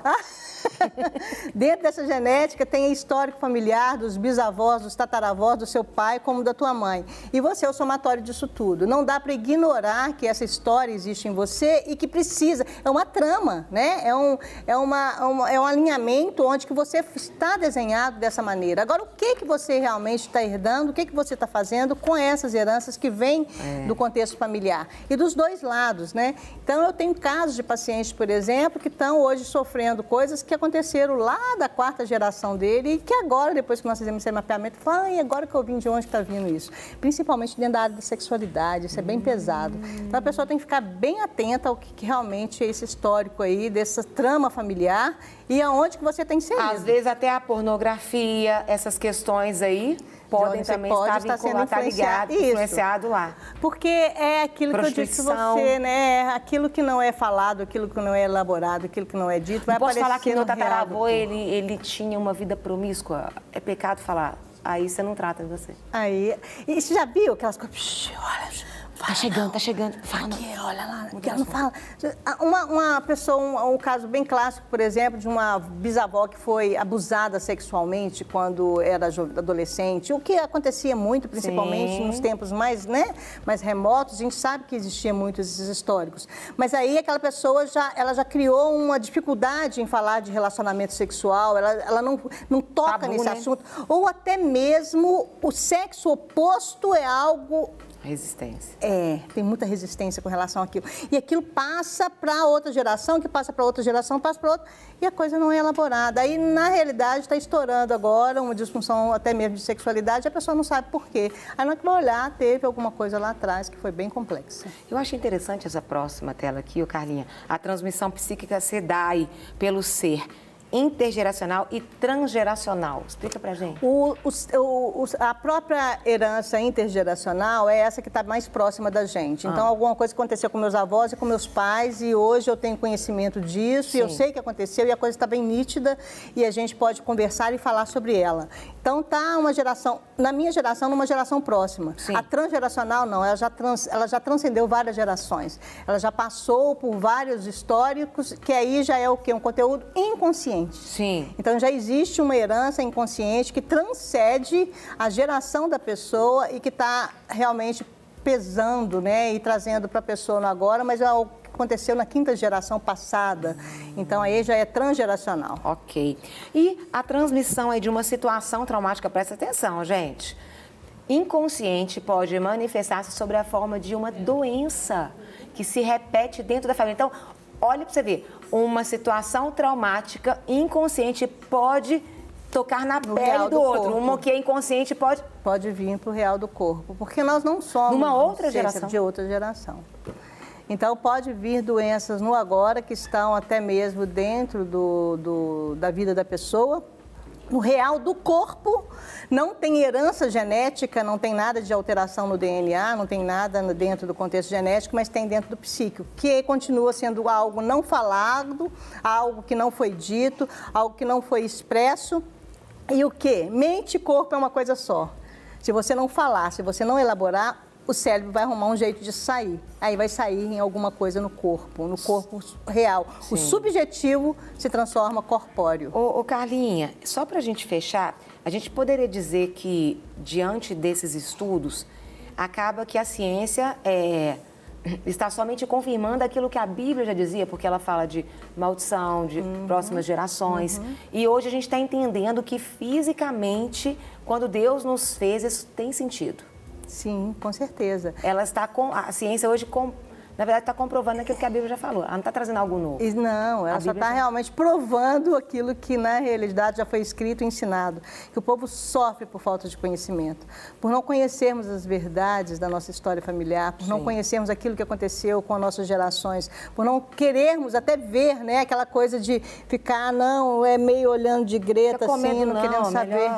Dentro dessa genética tem histórico familiar dos bisavós, dos tataravós, do seu pai, como da tua mãe. E você é o somatório disso tudo. Não dá para ignorar que essa história existe em você e que precisa. É uma trama, né? É um alinhamento onde que você está desenhado dessa maneira. Agora, o que você realmente está herdando, o que você está fazendo com essas heranças que vêm do contexto familiar? E dos dois lados, né? Então, eu tenho casos de pacientes, por exemplo, que estão hoje sofrendo coisas que aconteceram lá da 4ª geração dele e que agora, depois que nós fizemos esse mapeamento, falam, agora que eu vim, de onde está vindo isso? Principalmente dentro da área da sexualidade, isso é bem pesado. Então, a pessoa tem que ficar bem atenta ao que realmente é esse histórico aí, dessa trama familiar e aonde que você tem inserido. Às vezes até a pornografia, essas questões aí podem também estar ligados, influenciado lá. Porque é aquilo que eu disse para você, né? Aquilo que não é falado, aquilo que não é elaborado, aquilo que não é dito, vai aparecer no real. Posso falar que meu tataravô, ele tinha uma vida promíscua? É pecado falar. Aí você não trata de você. Aí, e você já viu aquelas coisas? Olha... Tá chegando. Fala aqui, olha lá, que ela não fala. Uma pessoa, um caso bem clássico, por exemplo, de uma bisavó que foi abusada sexualmente quando era adolescente, o que acontecia muito, principalmente nos tempos mais remotos, a gente sabe que existia muito esses históricos. Mas aí aquela pessoa ela já criou uma dificuldade em falar de relacionamento sexual, ela não toca tabu, nesse assunto. Ou até mesmo o sexo oposto é algo... Resistência. Tem muita resistência com relação àquilo. E aquilo passa para outra geração, que passa para outra geração, passa para outra, e a coisa não é elaborada. Aí, na realidade, está estourando agora uma disfunção até mesmo de sexualidade, e a pessoa não sabe por quê. Aí, na hora que vai olhar, teve alguma coisa lá atrás que foi bem complexa. Eu acho interessante essa próxima tela aqui, Carlinha. A transmissão psíquica se dá aí pelo ser intergeracional e transgeracional. Explica pra gente. A própria herança intergeracional é essa que está mais próxima da gente. Então, alguma coisa que aconteceu com meus avós e com meus pais, e hoje eu tenho conhecimento disso, e eu sei que aconteceu, e a coisa está bem nítida, e a gente pode conversar e falar sobre ela. Então, Então, tá uma geração, na minha geração, numa geração próxima. Sim. A transgeracional não, ela já transcendeu várias gerações. Ela já passou por vários históricos, que aí já é o quê? Um conteúdo inconsciente. Sim. Então, já existe uma herança inconsciente que transcende a geração da pessoa e que está realmente pesando, né, e trazendo para a pessoa no agora, mas é algo que aconteceu na quinta geração passada. Então, aí já é transgeracional. Ok. E a transmissão aí de uma situação traumática, presta atenção, gente. Inconsciente pode manifestar-se sobre a forma de uma doença que se repete dentro da família. Então, olha para você ver, uma situação traumática inconsciente pode tocar na pele do outro. corpo. Uma que é inconsciente pode... Pode vir para o real do corpo, porque nós não somos Numa outra ciência geração. de outra geração. Então, pode vir doenças no agora que estão até mesmo dentro da vida da pessoa. No real do corpo, não tem herança genética, não tem nada de alteração no DNA, não tem nada dentro do contexto genético, mas tem dentro do psíquico, que continua sendo algo não falado, algo que não foi dito, algo que não foi expresso. E o quê? Mente e corpo é uma coisa só. Se você não falar, se você não elaborar, o cérebro vai arrumar um jeito de sair. Aí vai sair em alguma coisa no corpo real. Sim. O subjetivo se transforma corpóreo. Ô Carlinha, só para a gente fechar, a gente poderia dizer que, diante desses estudos, acaba que a ciência está somente confirmando aquilo que a Bíblia já dizia, porque ela fala de maldição, de próximas gerações. E hoje a gente está entendendo que, fisicamente, quando Deus nos fez, isso tem sentido. Sim, com certeza. A ciência hoje, na verdade, está comprovando aquilo que a Bíblia já falou. Ela não está trazendo algo novo. Não, ela só está realmente provando aquilo que, na realidade, já foi escrito e ensinado. Que o povo sofre por falta de conhecimento. Por não conhecermos as verdades da nossa história familiar, por não conhecermos aquilo que aconteceu com as nossas gerações, por não querermos até ver, né, aquela coisa de ficar, meio olhando de greta, assim, não querendo saber.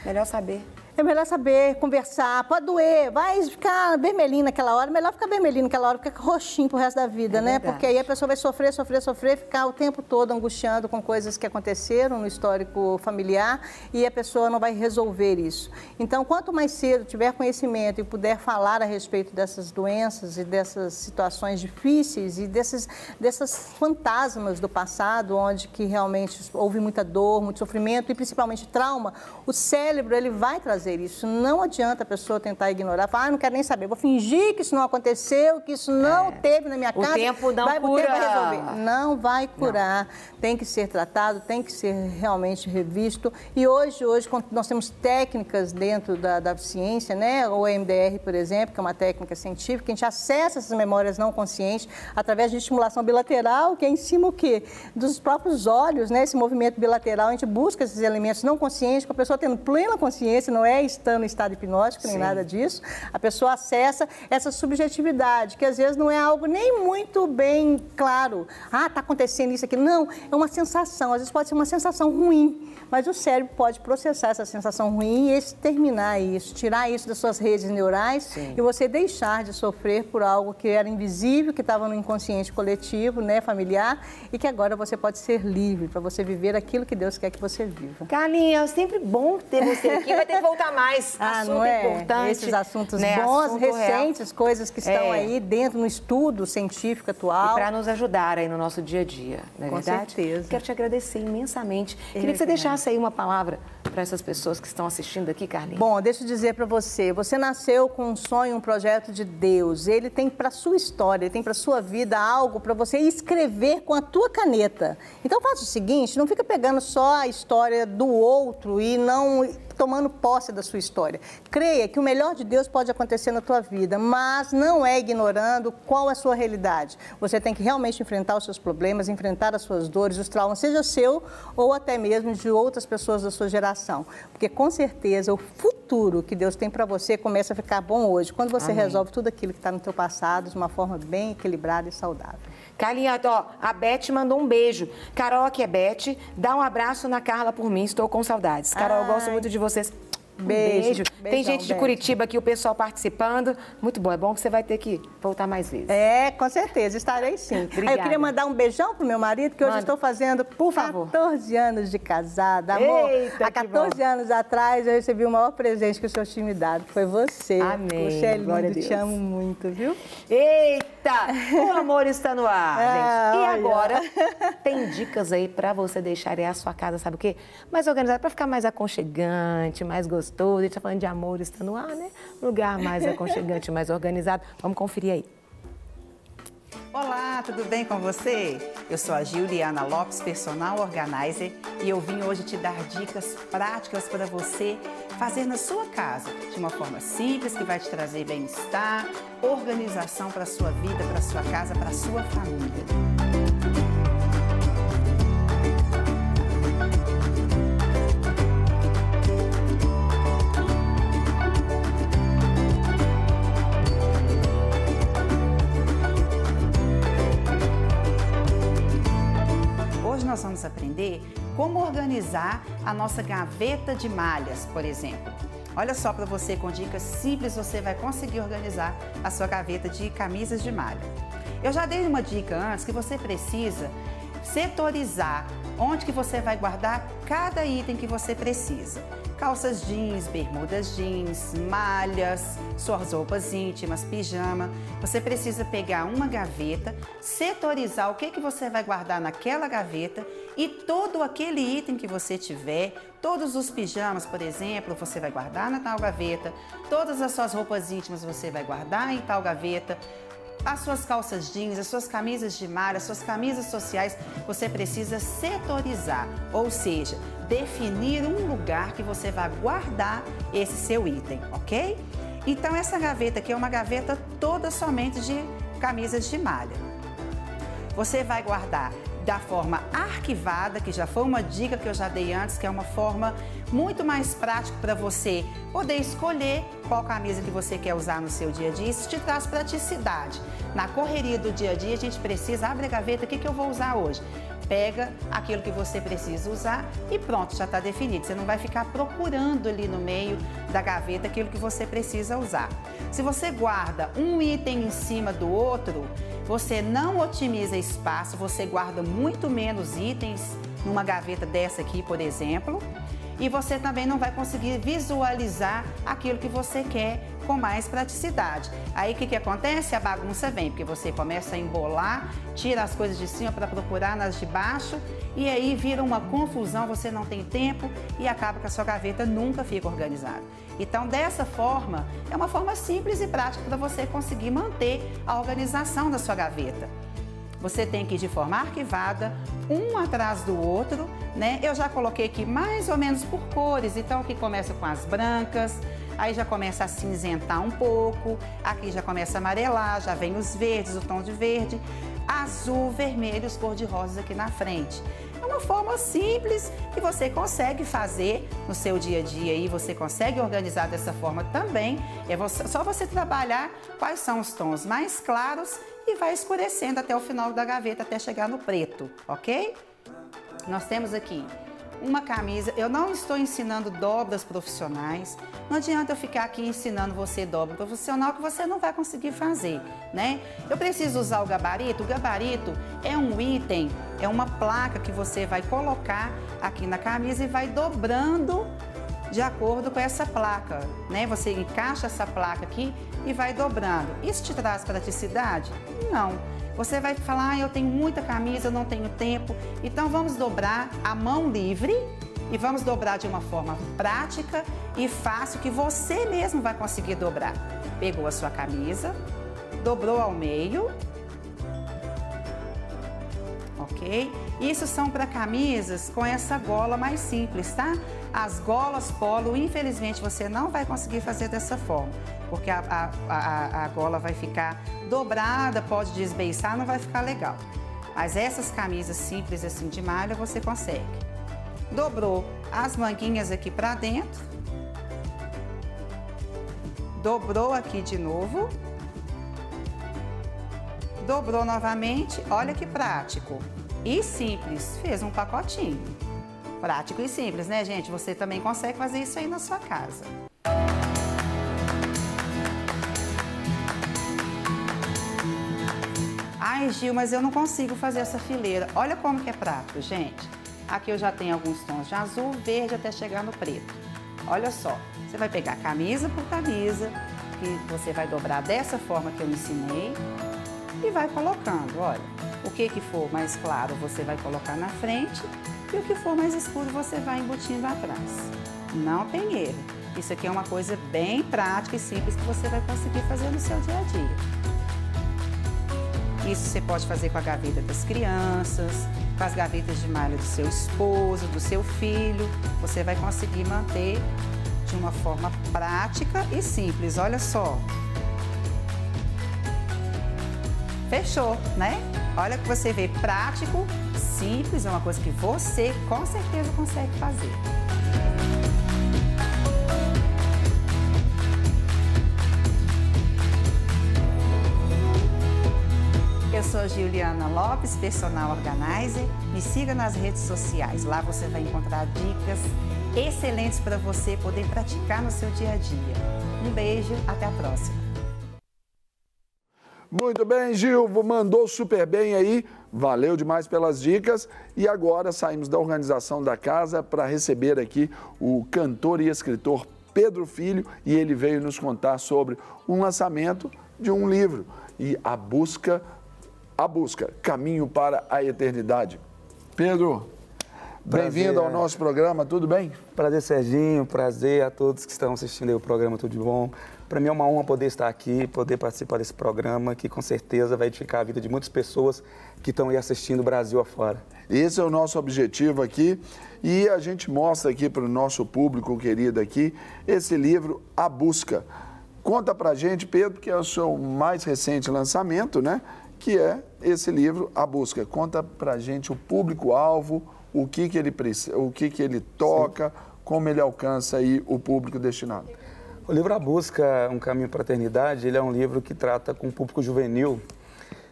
Melhor saber. É melhor saber, conversar, pode doer, vai ficar vermelhinho naquela hora, melhor ficar vermelhinho naquela hora, ficar roxinho pro resto da vida, né? Verdade. Porque aí a pessoa vai sofrer, ficar o tempo todo angustiando com coisas que aconteceram no histórico familiar e a pessoa não vai resolver isso. Então, quanto mais cedo tiver conhecimento e puder falar a respeito dessas doenças e dessas situações difíceis e dessas fantasmas do passado, onde que realmente houve muita dor, muito sofrimento e principalmente trauma, o cérebro, ele vai trazer isso. Não adianta a pessoa tentar ignorar, falar, não quero nem saber, vou fingir que isso não aconteceu, que isso não teve na minha casa. O tempo não cura. O tempo vai resolver. Não vai curar. Não. Tem que ser tratado, tem que ser realmente revisto. E hoje nós temos técnicas dentro da ciência, né? O EMDR, por exemplo, que é uma técnica científica, a gente acessa essas memórias não conscientes através de estimulação bilateral, que é em cima o quê? Dos próprios olhos, né? Esse movimento bilateral, a gente busca esses elementos não conscientes, com a pessoa tendo plena consciência, não é estando em estado hipnótico, nem nada disso. A pessoa acessa essa subjetividade, que às vezes não é algo nem muito bem claro. Ah, está acontecendo isso aqui. Não, é uma sensação. Às vezes pode ser uma sensação ruim, mas o cérebro pode processar essa sensação ruim e exterminar isso, tirar isso das suas redes neurais e você deixar de sofrer por algo que era invisível, que estava no inconsciente coletivo, né, familiar, e que agora você pode ser livre para você viver aquilo que Deus quer que você viva. Carlinha, é sempre bom ter você aqui. Vai ter que voltar mais. Assunto não é? importante. Esses assuntos né? bons, Assunto recentes, real. coisas que estão aí dentro no estudo científico atual. E para nos ajudar aí no nosso dia a dia, não é verdade? Com certeza. Quero te agradecer imensamente. Queria que você deixasse aí uma palavra para essas pessoas que estão assistindo aqui, Carlinha. Bom, deixa eu dizer para você, você nasceu com um sonho, um projeto de Deus. Ele tem para sua história, ele tem para sua vida algo para você escrever com a tua caneta. Então faça o seguinte, não fica pegando só a história do outro e não tomando posse da sua história. Creia que o melhor de Deus pode acontecer na tua vida, mas não é ignorando qual é a sua realidade. Você tem que realmente enfrentar os seus problemas, enfrentar as suas dores, os traumas, seja seu ou até mesmo de outras pessoas da sua geração. Porque com certeza o futuro que Deus tem para você começa a ficar bom hoje, quando você resolve tudo aquilo que está no teu passado de uma forma bem equilibrada e saudável. Carlinha, ó, a Beth mandou um beijo. Carol, aqui é Beth, dá um abraço na Carla por mim, estou com saudades. Carol, eu gosto muito de vocês. Beijo. Tem gente de Curitiba aqui, o pessoal participando. Muito bom, é bom que você vai ter que voltar mais vezes. Com certeza, estarei sim. Obrigada. Eu queria mandar um beijão pro meu marido, que hoje estou fazendo, por favor, 14 anos de casada. Amor, Eita, há 14 anos atrás eu recebi o maior presente que o senhor tinha me dado, que foi você. Amém. Você é Glória a lindo, Deus. te amo muito, viu? Eita! O amor está no ar, gente. E olha. agora, tem dicas aí para você deixar aí a sua casa, sabe o quê? Mais organizada, para ficar mais aconchegante, mais gostoso. A gente tá falando de amor está no ar, né? Lugar mais aconchegante, mais organizado. Vamos conferir aí. Olá, tudo bem com você? Eu sou a Juliana Lopes, Personal Organizer, e eu vim hoje te dar dicas práticas para você fazer na sua casa, de uma forma simples, que vai te trazer bem-estar, organização para a sua vida, para a sua casa, para a sua família. Hoje nós vamos aprender como organizar a nossa gaveta de malhas, por exemplo. Olha só, para você, com dicas simples, você vai conseguir organizar a sua gaveta de camisas de malha. Eu já dei uma dica antes que você precisa setorizar onde que você vai guardar cada item que você precisa. Calças jeans, bermudas jeans, malhas, suas roupas íntimas, pijama. Você precisa pegar uma gaveta, setorizar o que você vai guardar naquela gaveta e todo aquele item que você tiver, todos os pijamas, por exemplo, você vai guardar na tal gaveta, todas as suas roupas íntimas você vai guardar em tal gaveta, as suas calças jeans, as suas camisas de malha, as suas camisas sociais, você precisa setorizar, ou seja, definir um lugar que você vai guardar esse seu item, ok? Então essa gaveta aqui é uma gaveta toda somente de camisas de malha. Você vai guardar da forma arquivada, que já foi uma dica que eu já dei antes, que é uma forma muito mais prática para você poder escolher qual camisa que você quer usar no seu dia a dia. Isso te traz praticidade. Na correria do dia a dia, a gente precisa, abre a gaveta, o que eu vou usar hoje? Pega aquilo que você precisa usar e pronto, já está definido. Você não vai ficar procurando ali no meio da gaveta aquilo que você precisa usar. Se você guarda um item em cima do outro, você não otimiza espaço, você guarda muito menos itens numa gaveta dessa aqui, por exemplo, e você também não vai conseguir visualizar aquilo que você quer com mais praticidade. Aí o que acontece? A bagunça vem, porque você começa a embolar, tira as coisas de cima para procurar nas de baixo e aí vira uma confusão, você não tem tempo e acaba que a sua gaveta nunca fica organizada. Então, dessa forma, é uma forma simples e prática para você conseguir manter a organização da sua gaveta. Você tem que ir de forma arquivada, um atrás do outro, né? Eu já coloquei aqui mais ou menos por cores, então aqui começa com as brancas, aí já começa a cinzentar um pouco, aqui já começa a amarelar, já vem os verdes, o tom de verde, azul, vermelho, os cor-de-rosas aqui na frente. É uma forma simples que você consegue fazer no seu dia a dia e você consegue organizar dessa forma também. Só você trabalhar quais são os tons mais claros e vai escurecendo até o final da gaveta, até chegar no preto, ok? Nós temos aqui uma camisa. Eu não estou ensinando dobras profissionais. Não adianta eu ficar aqui ensinando você dobra profissional que você não vai conseguir fazer, né? Eu preciso usar o gabarito. O gabarito é um item, é uma placa que você vai colocar aqui na camisa e vai dobrando de acordo com essa placa, né? Você encaixa essa placa aqui e vai dobrando. Isso te traz praticidade? Não. Você vai falar, eu tenho muita camisa, eu não tenho tempo. Então vamos dobrar a mão livre e vamos dobrar de uma forma prática e fácil que você mesmo vai conseguir dobrar. Pegou a sua camisa, dobrou ao meio, ok? Isso são para camisas com essa gola mais simples, tá? As golas polo, infelizmente, você não vai conseguir fazer dessa forma, porque a gola vai ficar dobrada, pode desbeiçar, não vai ficar legal. Mas essas camisas simples assim de malha, você consegue. Dobrou as manguinhas aqui para dentro, dobrou aqui de novo, dobrou novamente, olha que prático. E simples, fez um pacotinho. Prático e simples, né, gente? Você também consegue fazer isso aí na sua casa. Ai, Gil, mas eu não consigo fazer essa fileira. Olha como que é prático, gente. Aqui eu já tenho alguns tons de azul, verde, até chegar no preto. Olha só, você vai pegar camisa por camisa, que você vai dobrar dessa forma que eu ensinei e vai colocando, olha. O que for mais claro você vai colocar na frente e o que for mais escuro você vai embutindo atrás. Não tem erro. Isso aqui é uma coisa bem prática e simples que você vai conseguir fazer no seu dia a dia. Isso você pode fazer com a gaveta das crianças, com as gavetas de malha do seu esposo, do seu filho. Você vai conseguir manter de uma forma prática e simples. Olha só. Fechou, né? Olha que você vê, prático, simples, é uma coisa que você com certeza consegue fazer. Eu sou Juliana Lopes, Personal Organizer. Me siga nas redes sociais. Lá você vai encontrar dicas excelentes para você poder praticar no seu dia a dia. Um beijo, até a próxima. Muito bem, Gil, mandou super bem aí. Valeu demais pelas dicas. E agora saímos da organização da casa para receber aqui o cantor e escritor Pedro Filho. E ele veio nos contar sobre um lançamento de um livro e a busca, Caminho para a Eternidade. Pedro, bem-vindo ao nosso programa, tudo bem? Prazer, Serginho, prazer a todos que estão assistindo aí o programa, tudo de bom. Para mim é uma honra poder estar aqui, poder participar desse programa, que com certeza vai edificar a vida de muitas pessoas que estão aí assistindo o Brasil afora. Esse é o nosso objetivo aqui e a gente mostra aqui para o nosso público querido aqui, esse livro, A Busca. Conta pra gente, Pedro, que é o seu mais recente lançamento, né? Que é esse livro, A Busca. Conta pra gente o público-alvo, o que ele toca, sim, como ele alcança aí o público destinado. O livro A Busca, Um Caminho para a Eternidade, ele é um livro que trata com o público juvenil.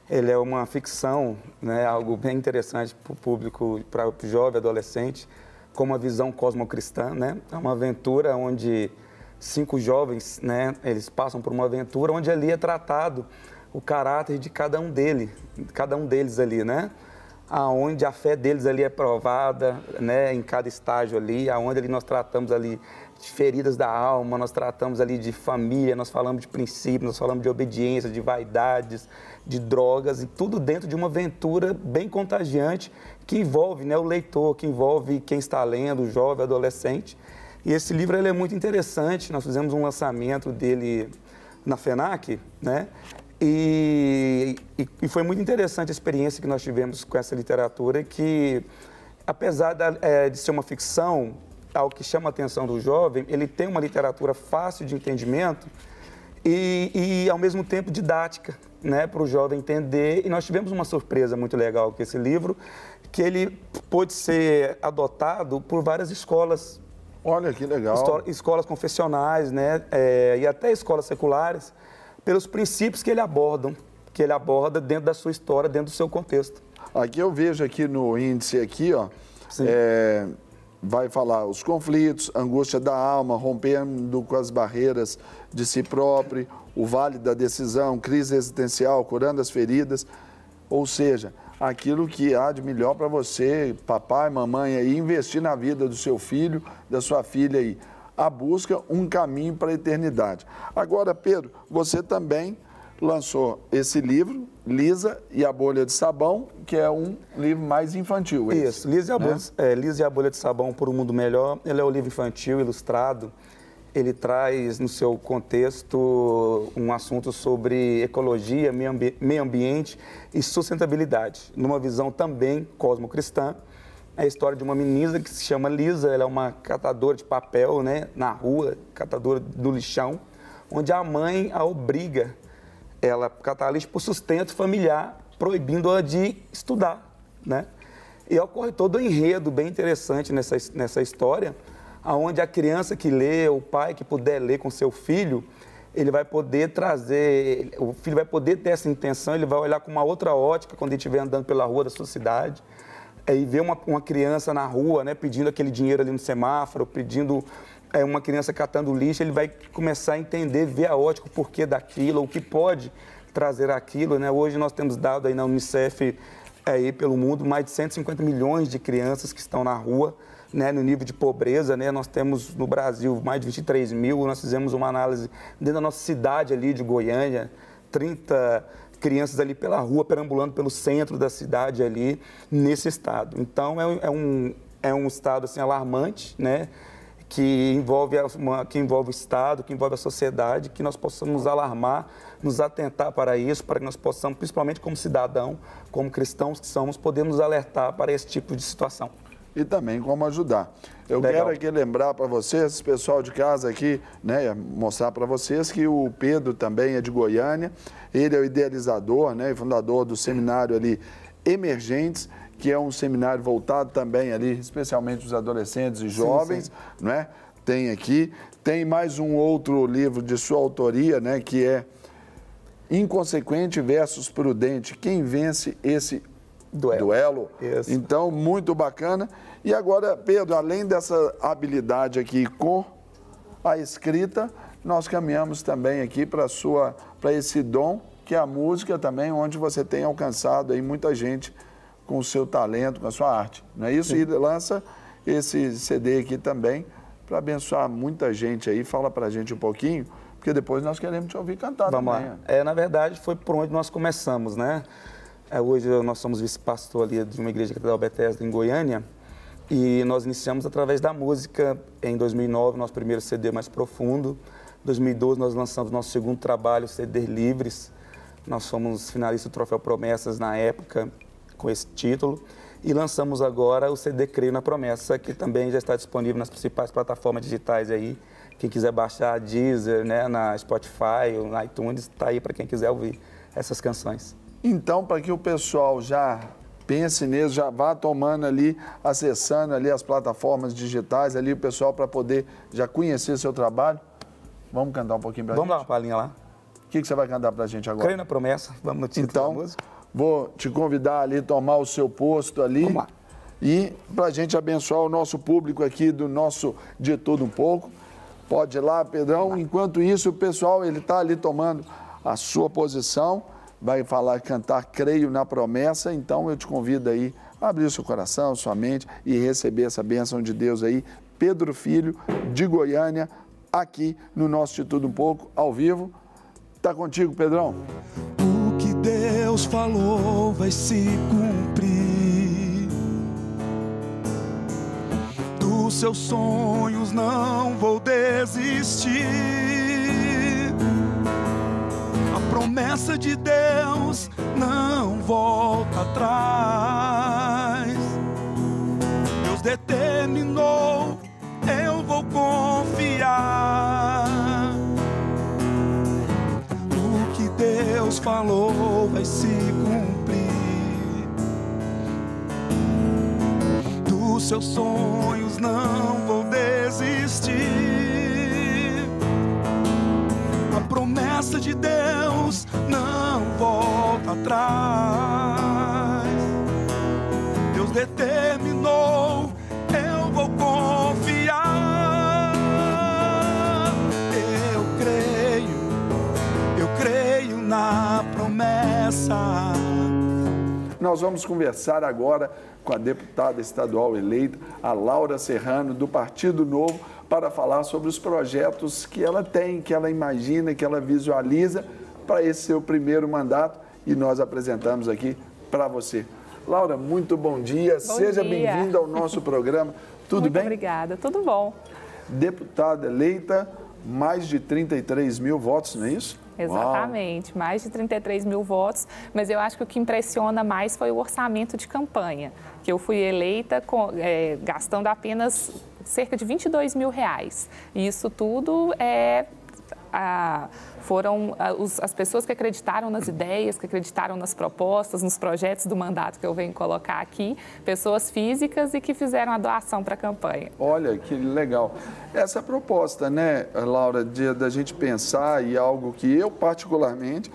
Ele é uma ficção, né, algo bem interessante para o público, para o jovem, adolescente, com uma visão cosmocristã, né? É uma aventura onde 5 jovens, né, eles passam por uma aventura onde ali é tratado o caráter de cada um deles ali, né? Aonde a fé deles ali é provada, né, em cada estágio ali, aonde ali nós tratamos ali de feridas da alma, nós tratamos ali de família, nós falamos de princípios, nós falamos de obediência, de vaidades, de drogas, e tudo dentro de uma aventura bem contagiante que envolve, né, o leitor, que envolve quem está lendo, o jovem, adolescente. E esse livro ele é muito interessante, nós fizemos um lançamento dele na FENAC, né? E foi muito interessante a experiência que nós tivemos com essa literatura, que apesar de ser uma ficção, algo que chama a atenção do jovem, ele tem uma literatura fácil de entendimento e ao mesmo tempo didática, né, para o jovem entender. E nós tivemos uma surpresa muito legal com esse livro, que ele pôde ser adotado por várias escolas. Olha que legal. Escolas confessionais, né, e até escolas seculares, pelos princípios que ele aborda dentro da sua história, dentro do seu contexto. Aqui eu vejo aqui no índice aqui, ó, vai falar os conflitos, angústia da alma, rompendo com as barreiras de si próprio, o vale da decisão, crise existencial, curando as feridas, ou seja, aquilo que há de melhor para você, papai, mamãe, aí, investir na vida do seu filho, da sua filha aí. A busca, um caminho para a eternidade. Agora, Pedro, você também lançou esse livro, Lisa e a Bolha de Sabão, que é um livro mais infantil. Isso, Lisa e a Bolha de Sabão por um Mundo Melhor. Ele é um livro infantil, ilustrado. Ele traz no seu contexto um assunto sobre ecologia, meio ambiente e sustentabilidade, numa visão também cosmocristã. É a história de uma menina que se chama Lisa, ela é uma catadora de papel, né, na rua, catadora do lixão, onde a mãe a obriga ela a catar lixo por sustento familiar, proibindo-a de estudar, né? E ocorre todo um enredo bem interessante nessa história, onde a criança que lê, o pai que puder ler com seu filho, ele vai poder trazer, o filho vai poder ter essa intenção, ele vai olhar com uma outra ótica quando ele estiver andando pela rua da sua cidade. e ver uma criança na rua, né, pedindo aquele dinheiro ali no semáforo, pedindo uma criança catando lixo, ele vai começar a entender, ver a ótica, o porquê daquilo, o que pode trazer aquilo, né? Hoje nós temos dado aí na Unicef, aí pelo mundo, mais de 150 milhões de crianças que estão na rua, né, no nível de pobreza, né? Nós temos no Brasil mais de 23 mil, nós fizemos uma análise dentro da nossa cidade ali de Goiânia, 30 crianças ali pela rua, perambulando pelo centro da cidade ali, nesse estado. Então, é um estado assim, alarmante, né? Que envolve o Estado, que envolve a sociedade, que nós possamos nos alarmar, nos atentar para isso, para que nós possamos, principalmente como cidadão, como cristãos que somos, poder nos alertar para esse tipo de situação. E também como ajudar. Eu Legal. quero aqui lembrar para vocês, pessoal de casa aqui, né, mostrar para vocês que o Pedro também é de Goiânia, ele é o idealizador, né, e fundador do seminário ali Emergentes, que é um seminário voltado também ali, especialmente os adolescentes e jovens, sim. Não é? Tem aqui, tem mais um outro livro de sua autoria, né, que é Inconsequente versus Prudente, quem vence esse duelo. Isso. Então, muito bacana. E agora, Pedro, além dessa habilidade aqui com a escrita, nós caminhamos também aqui para esse dom, que é a música também, onde você tem alcançado aí muita gente com o seu talento, com a sua arte. Não é isso? Sim. E lança esse CD aqui também para abençoar muita gente aí. Fala para a gente um pouquinho, porque depois nós queremos te ouvir cantar Vamos também. Lá. Na verdade, foi por onde nós começamos, né? Hoje nós somos vice-pastor ali de uma igreja Catedral Bethesda em Goiânia e nós iniciamos através da música em 2009, nosso primeiro CD mais profundo. Em 2012 nós lançamos nosso segundo trabalho, CD Livres. Nós fomos finalistas do Troféu Promessas na época, com esse título, e lançamos agora o CD Creio na Promessa, que também já está disponível nas principais plataformas digitais aí. Quem quiser baixar a Deezer, né, na Spotify, na iTunes, está aí para quem quiser ouvir essas canções. Então, para que o pessoal já pense nisso, já vá tomando ali, acessando ali as plataformas digitais, ali o pessoal para poder já conhecer seu trabalho, vamos cantar um pouquinho para a gente? Vamos dar uma palhinha lá. O que você vai cantar para a gente agora? Creio na Promessa, vamos no título da música. Vou te convidar ali, tomar o seu posto ali. Vamos lá. E para a gente abençoar o nosso público aqui do nosso De Tudo Um Pouco. Pode ir lá, Pedrão. Enquanto isso, o pessoal, ele está ali tomando a sua posição. Vai falar, cantar Creio na Promessa. Então, eu te convido aí a abrir o seu coração, sua mente e receber essa bênção de Deus aí. Pedro Filho, de Goiânia, aqui no nosso De Tudo Um Pouco, ao vivo. Tá contigo, Pedrão. O que Deus falou vai se cumprir. Dos seus sonhos não vou desistir. A promessa de Deus não volta atrás. Deus determinou, eu vou confiar. Deus falou, vai se cumprir. Dos seus sonhos não vou desistir. A promessa de Deus não volta atrás. Deus determinou, eu vou confiar. Eu creio na promessa. Nós vamos conversar agora com a deputada estadual eleita, a Laura Serrano, do Partido Novo, para falar sobre os projetos que ela tem, que ela imagina, que ela visualiza para esse seu primeiro mandato, e nós apresentamos aqui para você. Laura, muito bom dia. Seja bem-vinda ao nosso programa. Tudo bem? Muito obrigada, tudo bom. Deputada eleita, mais de 33 mil votos, não é isso? Exatamente, Uau. Mais de 33 mil votos, mas eu acho que o que impressiona mais foi o orçamento de campanha, que eu fui eleita gastando apenas cerca de R$22 mil. E isso tudo foram as pessoas que acreditaram nas ideias, que acreditaram nas propostas, nos projetos do mandato que eu venho colocar aqui, pessoas físicas e que fizeram a doação para a campanha. Olha, que legal. Essa proposta, né, Laura, da gente pensar e algo que eu particularmente,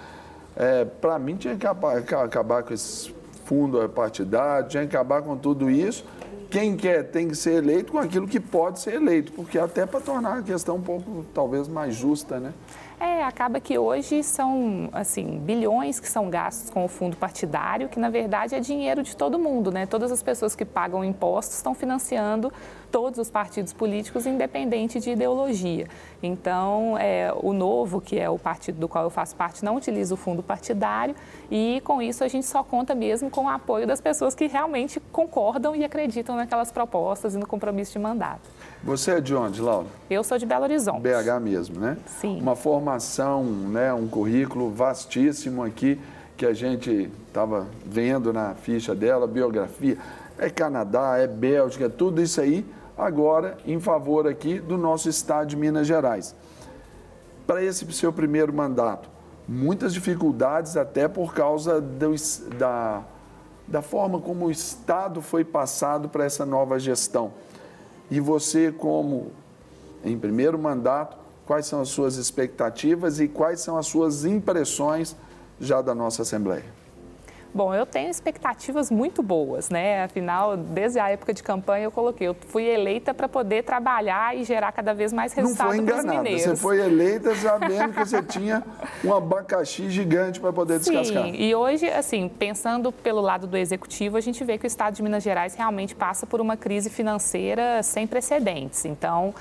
para mim tinha que acabar com esses fundo partidário, tinha que acabar com tudo isso. Quem quer tem que ser eleito com aquilo que pode ser eleito, porque até para tornar a questão um pouco, talvez, mais justa, né? Acaba que hoje são, assim, bilhões que são gastos com o fundo partidário, que na verdade é dinheiro de todo mundo, né? Todas as pessoas que pagam impostos estão financiando todos os partidos políticos, independente de ideologia. Então, o Novo, que é o partido do qual eu faço parte, não utiliza o fundo partidário e, com isso, a gente só conta mesmo com o apoio das pessoas que realmente concordam e acreditam naquelas propostas e no compromisso de mandato. Você é de onde, Laura? Eu sou de Belo Horizonte. BH mesmo, né? Sim. Uma formação, né, um currículo vastíssimo aqui, que a gente estava vendo na ficha dela, biografia. É Canadá, é Bélgica, tudo isso aí, agora em favor aqui do nosso estado de Minas Gerais. Para esse seu primeiro mandato, muitas dificuldades até por causa da forma como o estado foi passado para essa nova gestão. E você, como em primeiro mandato, quais são as suas expectativas e quais são as suas impressões já da nossa Assembleia? Bom, eu tenho expectativas muito boas, né? Afinal, desde a época de campanha eu coloquei, eu fui eleita para poder trabalhar e gerar cada vez mais resultado para os mineiros. Não foi enganada, você foi eleita sabendo que você tinha um abacaxi gigante para poder descascar. Sim, e hoje, assim, pensando pelo lado do Executivo, a gente vê que o Estado de Minas Gerais realmente passa por uma crise financeira sem precedentes. Então,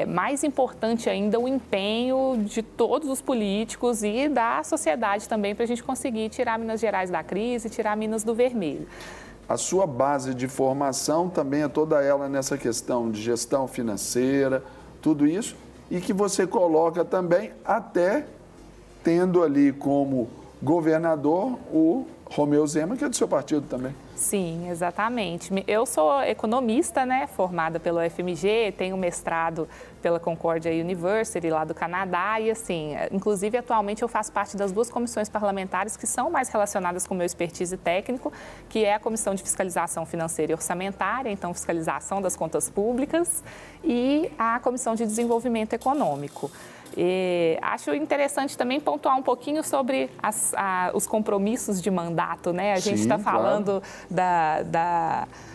mais importante ainda o empenho de todos os políticos e da sociedade também para a gente conseguir tirar Minas Gerais da crise e tirar Minas do vermelho. A sua base de formação também é toda ela nessa questão de gestão financeira, tudo isso, e que você coloca também até tendo ali como governador o Romeu Zema, que é do seu partido também. Sim, exatamente. Eu sou economista, né, formada pelo FMG, tenho mestrado pela Concordia University lá do Canadá e, assim, inclusive atualmente eu faço parte das duas comissões parlamentares que são mais relacionadas com o meu expertise técnico, que é a Comissão de Fiscalização Financeira e Orçamentária, então fiscalização das contas públicas, e a Comissão de Desenvolvimento Econômico. Acho interessante também pontuar um pouquinho sobre os compromissos de mandato, né? A gente está falando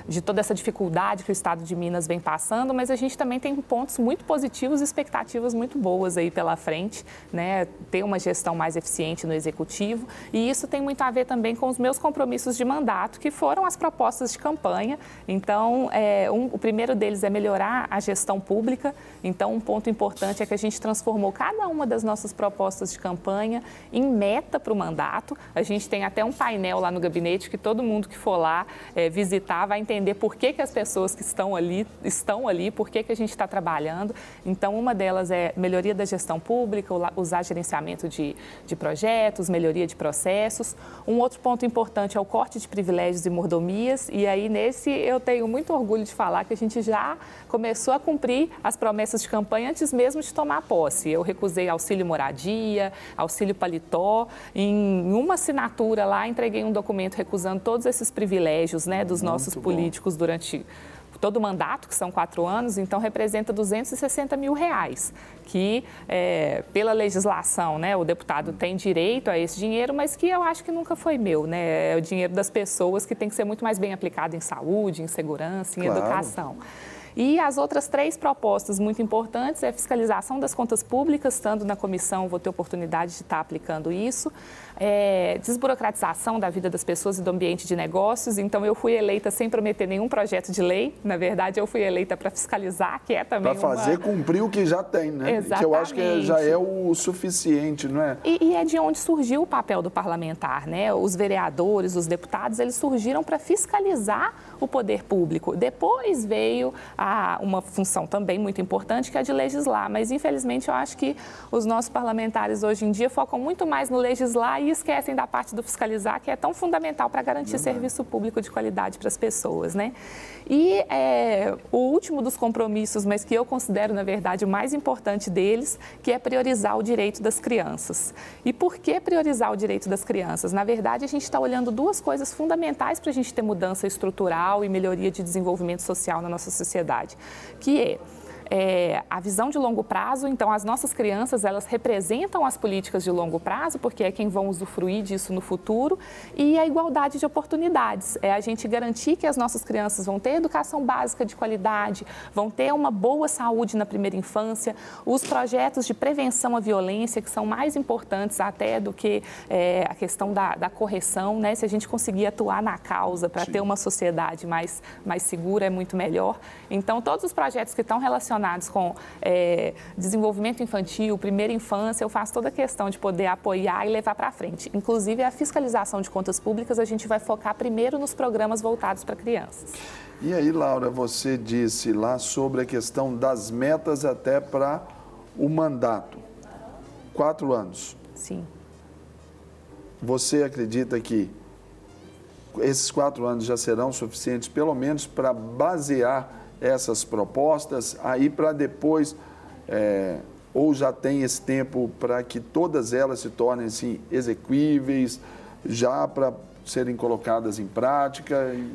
de toda essa dificuldade que o Estado de Minas vem passando, mas a gente também tem pontos muito positivos e expectativas muito boas aí pela frente, né? Ter uma gestão mais eficiente no Executivo, e isso tem muito a ver também com os meus compromissos de mandato, que foram as propostas de campanha. Então, o primeiro deles é melhorar a gestão pública. Então, um ponto importante é que a gente transformou cada uma das nossas propostas de campanha em meta para o mandato. A gente tem até um painel lá no gabinete que todo mundo que for lá visitar vai entender por que as pessoas que estão ali, por que a gente está trabalhando. Então, uma delas é melhoria da gestão pública, usar gerenciamento de projetos, melhoria de processos. Um outro ponto importante é o corte de privilégios e mordomias. E aí, nesse, eu tenho muito orgulho de falar que a gente já começou a cumprir as promessas de campanha antes mesmo de tomar posse. Eu recusei auxílio moradia, auxílio paletó. Em uma assinatura lá, entreguei um documento recusando todos esses privilégios, né, dos nossos políticos durante todo o mandato, que são 4 anos, então representa R$260 mil, que pela legislação, né, o deputado tem direito a esse dinheiro, mas que eu acho que nunca foi meu, né? É o dinheiro das pessoas que tem que ser muito mais bem aplicado em saúde, em segurança, em educação. E as outras 3 propostas muito importantes é a fiscalização das contas públicas, estando na comissão, vou ter oportunidade de estar aplicando isso, desburocratização da vida das pessoas e do ambiente de negócios. Então, eu fui eleita sem prometer nenhum projeto de lei, na verdade, eu fui eleita para fiscalizar, que é também para fazer cumprir o que já tem, né? Exatamente. Que eu acho que já é o suficiente, não é? E é de onde surgiu o papel do parlamentar, né? Os vereadores, os deputados, eles surgiram para fiscalizar o poder público. Depois veio uma função também muito importante, que é a de legislar, mas infelizmente eu acho que os nossos parlamentares hoje em dia focam muito mais no legislar e esquecem da parte do fiscalizar, que é tão fundamental para garantir serviço público de qualidade para as pessoas, né? E o último dos compromissos, mas que eu considero, na verdade, o mais importante deles, que é priorizar o direito das crianças. E por que priorizar o direito das crianças? Na verdade, a gente está olhando 2 coisas fundamentais para a gente ter mudança estrutural e melhoria de desenvolvimento social na nossa sociedade, que é a visão de longo prazo. Então, as nossas crianças, elas representam as políticas de longo prazo, porque é quem vão usufruir disso no futuro, e a igualdade de oportunidades. É a gente garantir que as nossas crianças vão ter educação básica de qualidade, vão ter uma boa saúde na primeira infância, os projetos de prevenção à violência, que são mais importantes até do que a questão da correção, né? Se a gente conseguir atuar na causa para ter uma sociedade mais segura, é muito melhor. Então, todos os projetos que estão relacionados com desenvolvimento infantil, primeira infância, eu faço toda a questão de poder apoiar e levar para frente. Inclusive, a fiscalização de contas públicas, a gente vai focar primeiro nos programas voltados para crianças. E aí, Laura, você disse lá sobre a questão das metas até para o mandato. 4 anos. Sim. Você acredita que esses 4 anos já serão suficientes, pelo menos, para basear essas propostas, aí para depois, ou já tem esse tempo para que todas elas se tornem assim, exequíveis, já para serem colocadas em prática e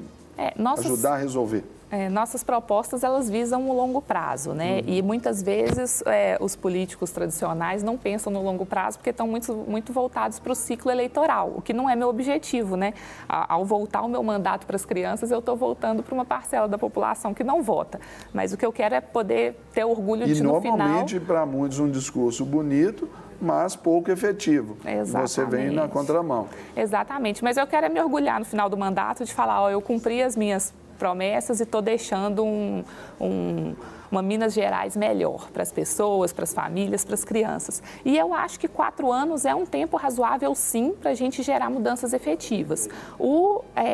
ajudar a resolver? Nossas propostas, elas visam o longo prazo, né? E muitas vezes os políticos tradicionais não pensam no longo prazo porque estão muito voltados para o ciclo eleitoral, o que não é meu objetivo, né? Ao voltar o meu mandato para as crianças, eu estou voltando para uma parcela da população que não vota. Mas o que eu quero é poder ter orgulho de, no final... E normalmente, para muitos, um discurso bonito, mas pouco efetivo. Exatamente. Você vem na contramão. Exatamente. Mas eu quero me orgulhar no final do mandato de falar, eu cumpri as minhas promessas e estou deixando uma Minas Gerais melhor para as pessoas, para as famílias, para as crianças. E eu acho que 4 anos é um tempo razoável, sim, para a gente gerar mudanças efetivas.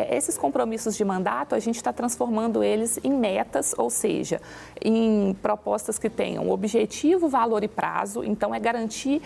Esses compromissos de mandato, a gente está transformando eles em metas, ou seja, em propostas que tenham objetivo, valor e prazo. Então, é garantir...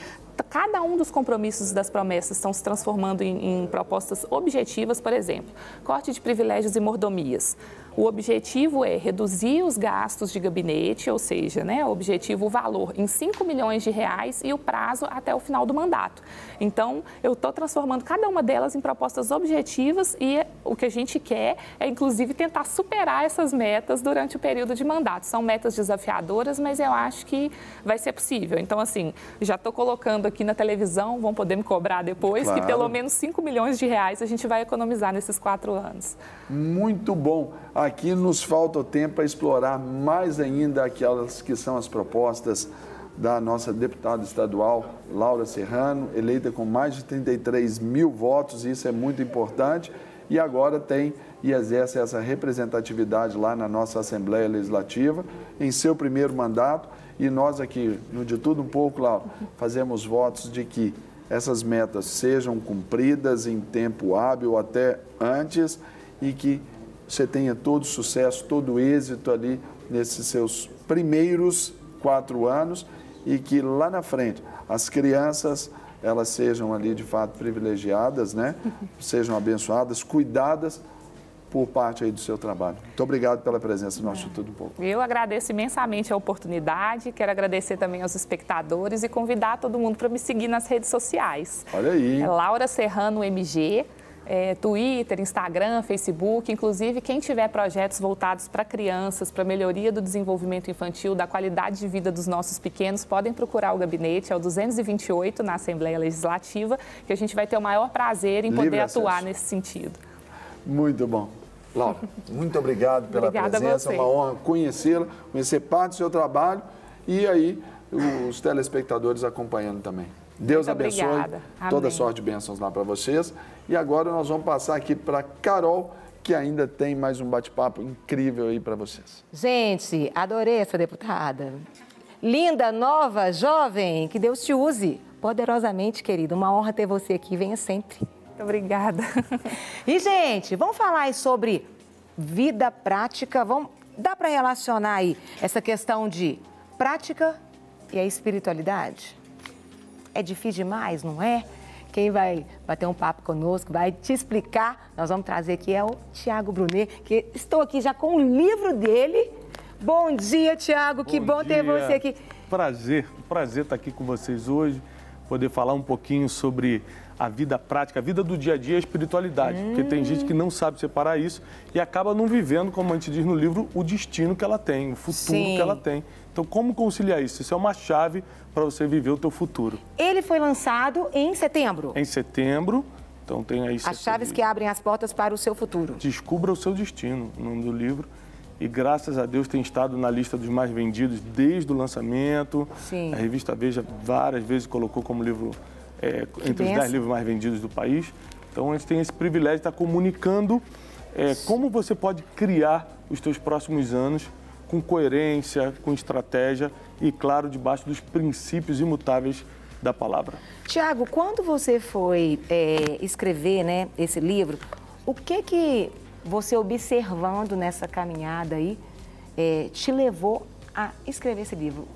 Cada um dos compromissos das promessas estão se transformando em propostas objetivas, por exemplo, corte de privilégios e mordomias. O objetivo é reduzir os gastos de gabinete, ou seja, né, o objetivo, o valor em 5 milhões de reais e o prazo até o final do mandato. Então, eu estou transformando cada uma delas em propostas objetivas e o que a gente quer é, inclusive, tentar superar essas metas durante o período de mandato. São metas desafiadoras, mas eu acho que vai ser possível. Então, assim, já estou colocando aqui na televisão, vão poder me cobrar depois, claro, que pelo menos 5 milhões de reais a gente vai economizar nesses 4 anos. Muito bom. Aqui nos falta o tempo para explorar mais ainda aquelas que são as propostas da nossa deputada estadual, Laura Serrano, eleita com mais de 33 mil votos, isso é muito importante, e agora tem e exerce essa representatividade lá na nossa Assembleia Legislativa, em seu primeiro mandato, e nós aqui, no De Tudo Um Pouco, Laura, fazemos votos de que essas metas sejam cumpridas em tempo hábil, até antes, e que você tenha todo sucesso, todo êxito ali nesses seus primeiros 4 anos e que lá na frente as crianças, elas sejam ali de fato privilegiadas, né? Sejam abençoadas, cuidadas por parte aí do seu trabalho. Muito obrigado pela presença no nosso De Tudo Um Pouco. Eu agradeço imensamente a oportunidade, quero agradecer também aos espectadores e convidar todo mundo para me seguir nas redes sociais. Olha aí. Laura Serrano MG. Twitter, Instagram, Facebook, inclusive quem tiver projetos voltados para crianças, para melhoria do desenvolvimento infantil, da qualidade de vida dos nossos pequenos, podem procurar o gabinete, é o 228 na Assembleia Legislativa, que a gente vai ter o maior prazer em poder atuar nesse sentido. Muito bom. Laura, muito obrigado pela presença, uma honra conhecê-la, conhecer parte do seu trabalho e aí os telespectadores acompanhando também. Deus abençoe, toda sorte de bênçãos lá para vocês. E agora nós vamos passar aqui para Carol, que ainda tem mais um bate-papo incrível aí para vocês. Gente, adorei essa deputada. Linda, nova, jovem, que Deus te use poderosamente, querida. Uma honra ter você aqui, venha sempre. Muito obrigada. E, gente, vamos falar aí sobre vida prática. Dá para relacionar aí essa questão de prática e a espiritualidade? É difícil demais, não é? Quem vai bater um papo conosco, vai te explicar, nós vamos trazer aqui é o Tiago Brunet, que estou aqui já com o livro dele. Bom dia, Tiago, que bom ter você aqui. Prazer estar aqui com vocês hoje, poder falar um pouquinho sobre a vida prática, a vida do dia a dia e a espiritualidade. Porque tem gente que não sabe separar isso e acaba não vivendo, como a gente diz no livro, o destino que ela tem, o futuro que ela tem. Então, como conciliar isso? Isso é uma chave para você viver o teu futuro. Ele foi lançado em setembro. Em setembro, então tem aí... As chaves que abrem as portas para o seu futuro. Descubra o seu destino, o nome do livro. E graças a Deus tem estado na lista dos mais vendidos desde o lançamento. Sim. A revista Veja várias vezes colocou como livro entre os 10 livros mais vendidos do país. Então a gente tem esse privilégio de estar comunicando como você pode criar os seus próximos anos com coerência, com estratégia e, claro, debaixo dos princípios imutáveis da palavra. Tiago, quando você foi escrever, né, esse livro, o que você observando nessa caminhada aí te levou a escrever esse livro,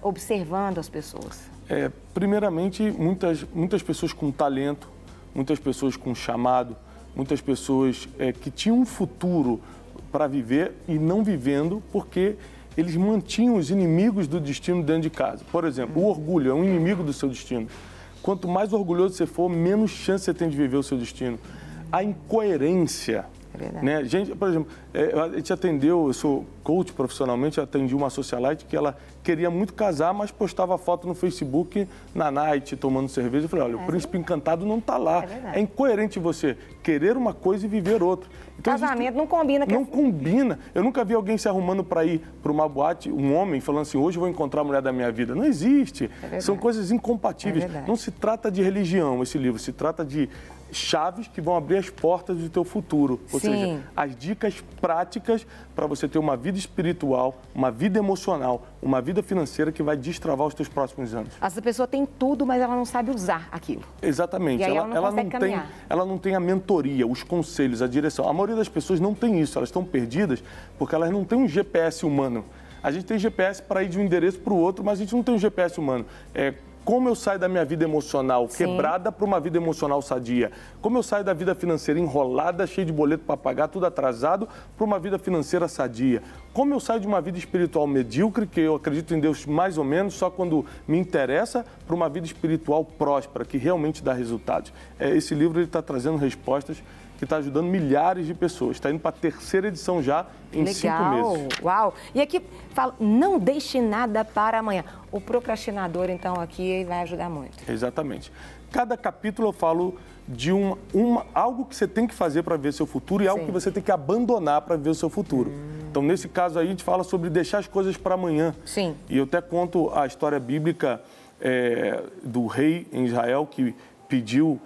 observando as pessoas? Primeiramente, muitas pessoas com talento, muitas pessoas com chamado, muitas pessoas que tinham um futuro para viver e não vivendo porque eles mantinham os inimigos do destino dentro de casa. Por exemplo, o orgulho é um inimigo do seu destino. Quanto mais orgulhoso você for, menos chance você tem de viver o seu destino. A incoerência, né? Gente, por exemplo, a gente atendeu, eu sou coach profissionalmente, atendi uma socialite que ela queria muito casar, mas postava foto no Facebook na night, tomando cerveja. Eu falei, olha, o príncipe encantado não está lá. É incoerente você querer uma coisa e viver outra. Então, casamento não combina. Não combina. Eu nunca vi alguém se arrumando para ir para uma boate, um homem, falando assim, hoje eu vou encontrar a mulher da minha vida. Não existe. São coisas incompatíveis. Não se trata de religião, esse livro. Se trata de chaves que vão abrir as portas do teu futuro. Ou seja, as dicas práticas para você ter uma vida espiritual, uma vida emocional, uma vida financeira que vai destravar os teus próximos anos. Essa pessoa tem tudo, mas ela não sabe usar aquilo. Exatamente. E aí ela não tem a mentoria, os conselhos, a direção. A maioria das pessoas não tem isso, elas estão perdidas porque elas não têm um GPS humano. A gente tem GPS para ir de um endereço para o outro, mas a gente não tem um GPS humano. Como eu saio da minha vida emocional quebrada para uma vida emocional sadia? Como eu saio da vida financeira enrolada, cheia de boleto para pagar, tudo atrasado, para uma vida financeira sadia? Como eu saio de uma vida espiritual medíocre, que eu acredito em Deus mais ou menos, só quando me interessa, para uma vida espiritual próspera, que realmente dá resultados? Esse livro está trazendo respostas que está ajudando milhares de pessoas. Está indo para a 3ª edição já, em 5 meses. Uau! E aqui fala, não deixe nada para amanhã. O procrastinador, então, aqui vai ajudar muito. Exatamente. Cada capítulo eu falo de algo que você tem que fazer para ver seu futuro e algo que você tem que abandonar para ver o seu futuro. Então, nesse caso aí, a gente fala sobre deixar as coisas para amanhã. Sim. E eu até conto a história bíblica do rei em Israel que pediu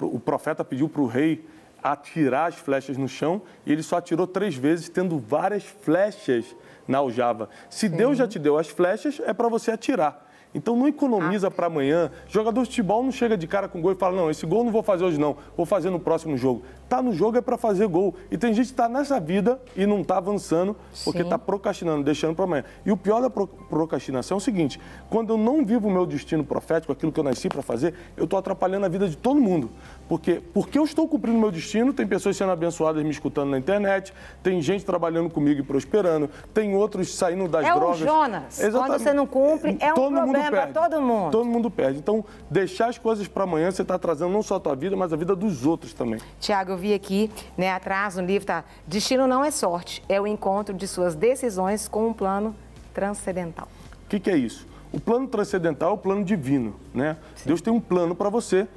o profeta pediu para o rei atirar as flechas no chão e ele só atirou 3 vezes, tendo várias flechas na aljava. Se Deus já te deu as flechas, é para você atirar. Então não economiza para amanhã. Jogador de futebol não chega de cara com gol e fala, não, esse gol não vou fazer hoje não, vou fazer no próximo jogo. Tá no jogo é para fazer gol. E tem gente que está nessa vida e não está avançando porque está procrastinando, deixando para amanhã. E o pior da procrastinação é o seguinte, quando eu não vivo o meu destino profético, aquilo que eu nasci para fazer, eu estou atrapalhando a vida de todo mundo. Porque eu estou cumprindo o meu destino, tem pessoas sendo abençoadas me escutando na internet, tem gente trabalhando comigo e prosperando, tem outros saindo das drogas. É o Jonas. Exatamente. Quando você não cumpre, é um problema para todo mundo. Todo mundo perde. Então, deixar as coisas para amanhã, você está atrasando não só a tua vida, mas a vida dos outros também. Tiago, eu vi aqui, né, atrás no livro, tá? Destino não é sorte, é o encontro de suas decisões com um plano transcendental. O que é isso? O plano transcendental é o plano divino, né? Deus tem um plano para você,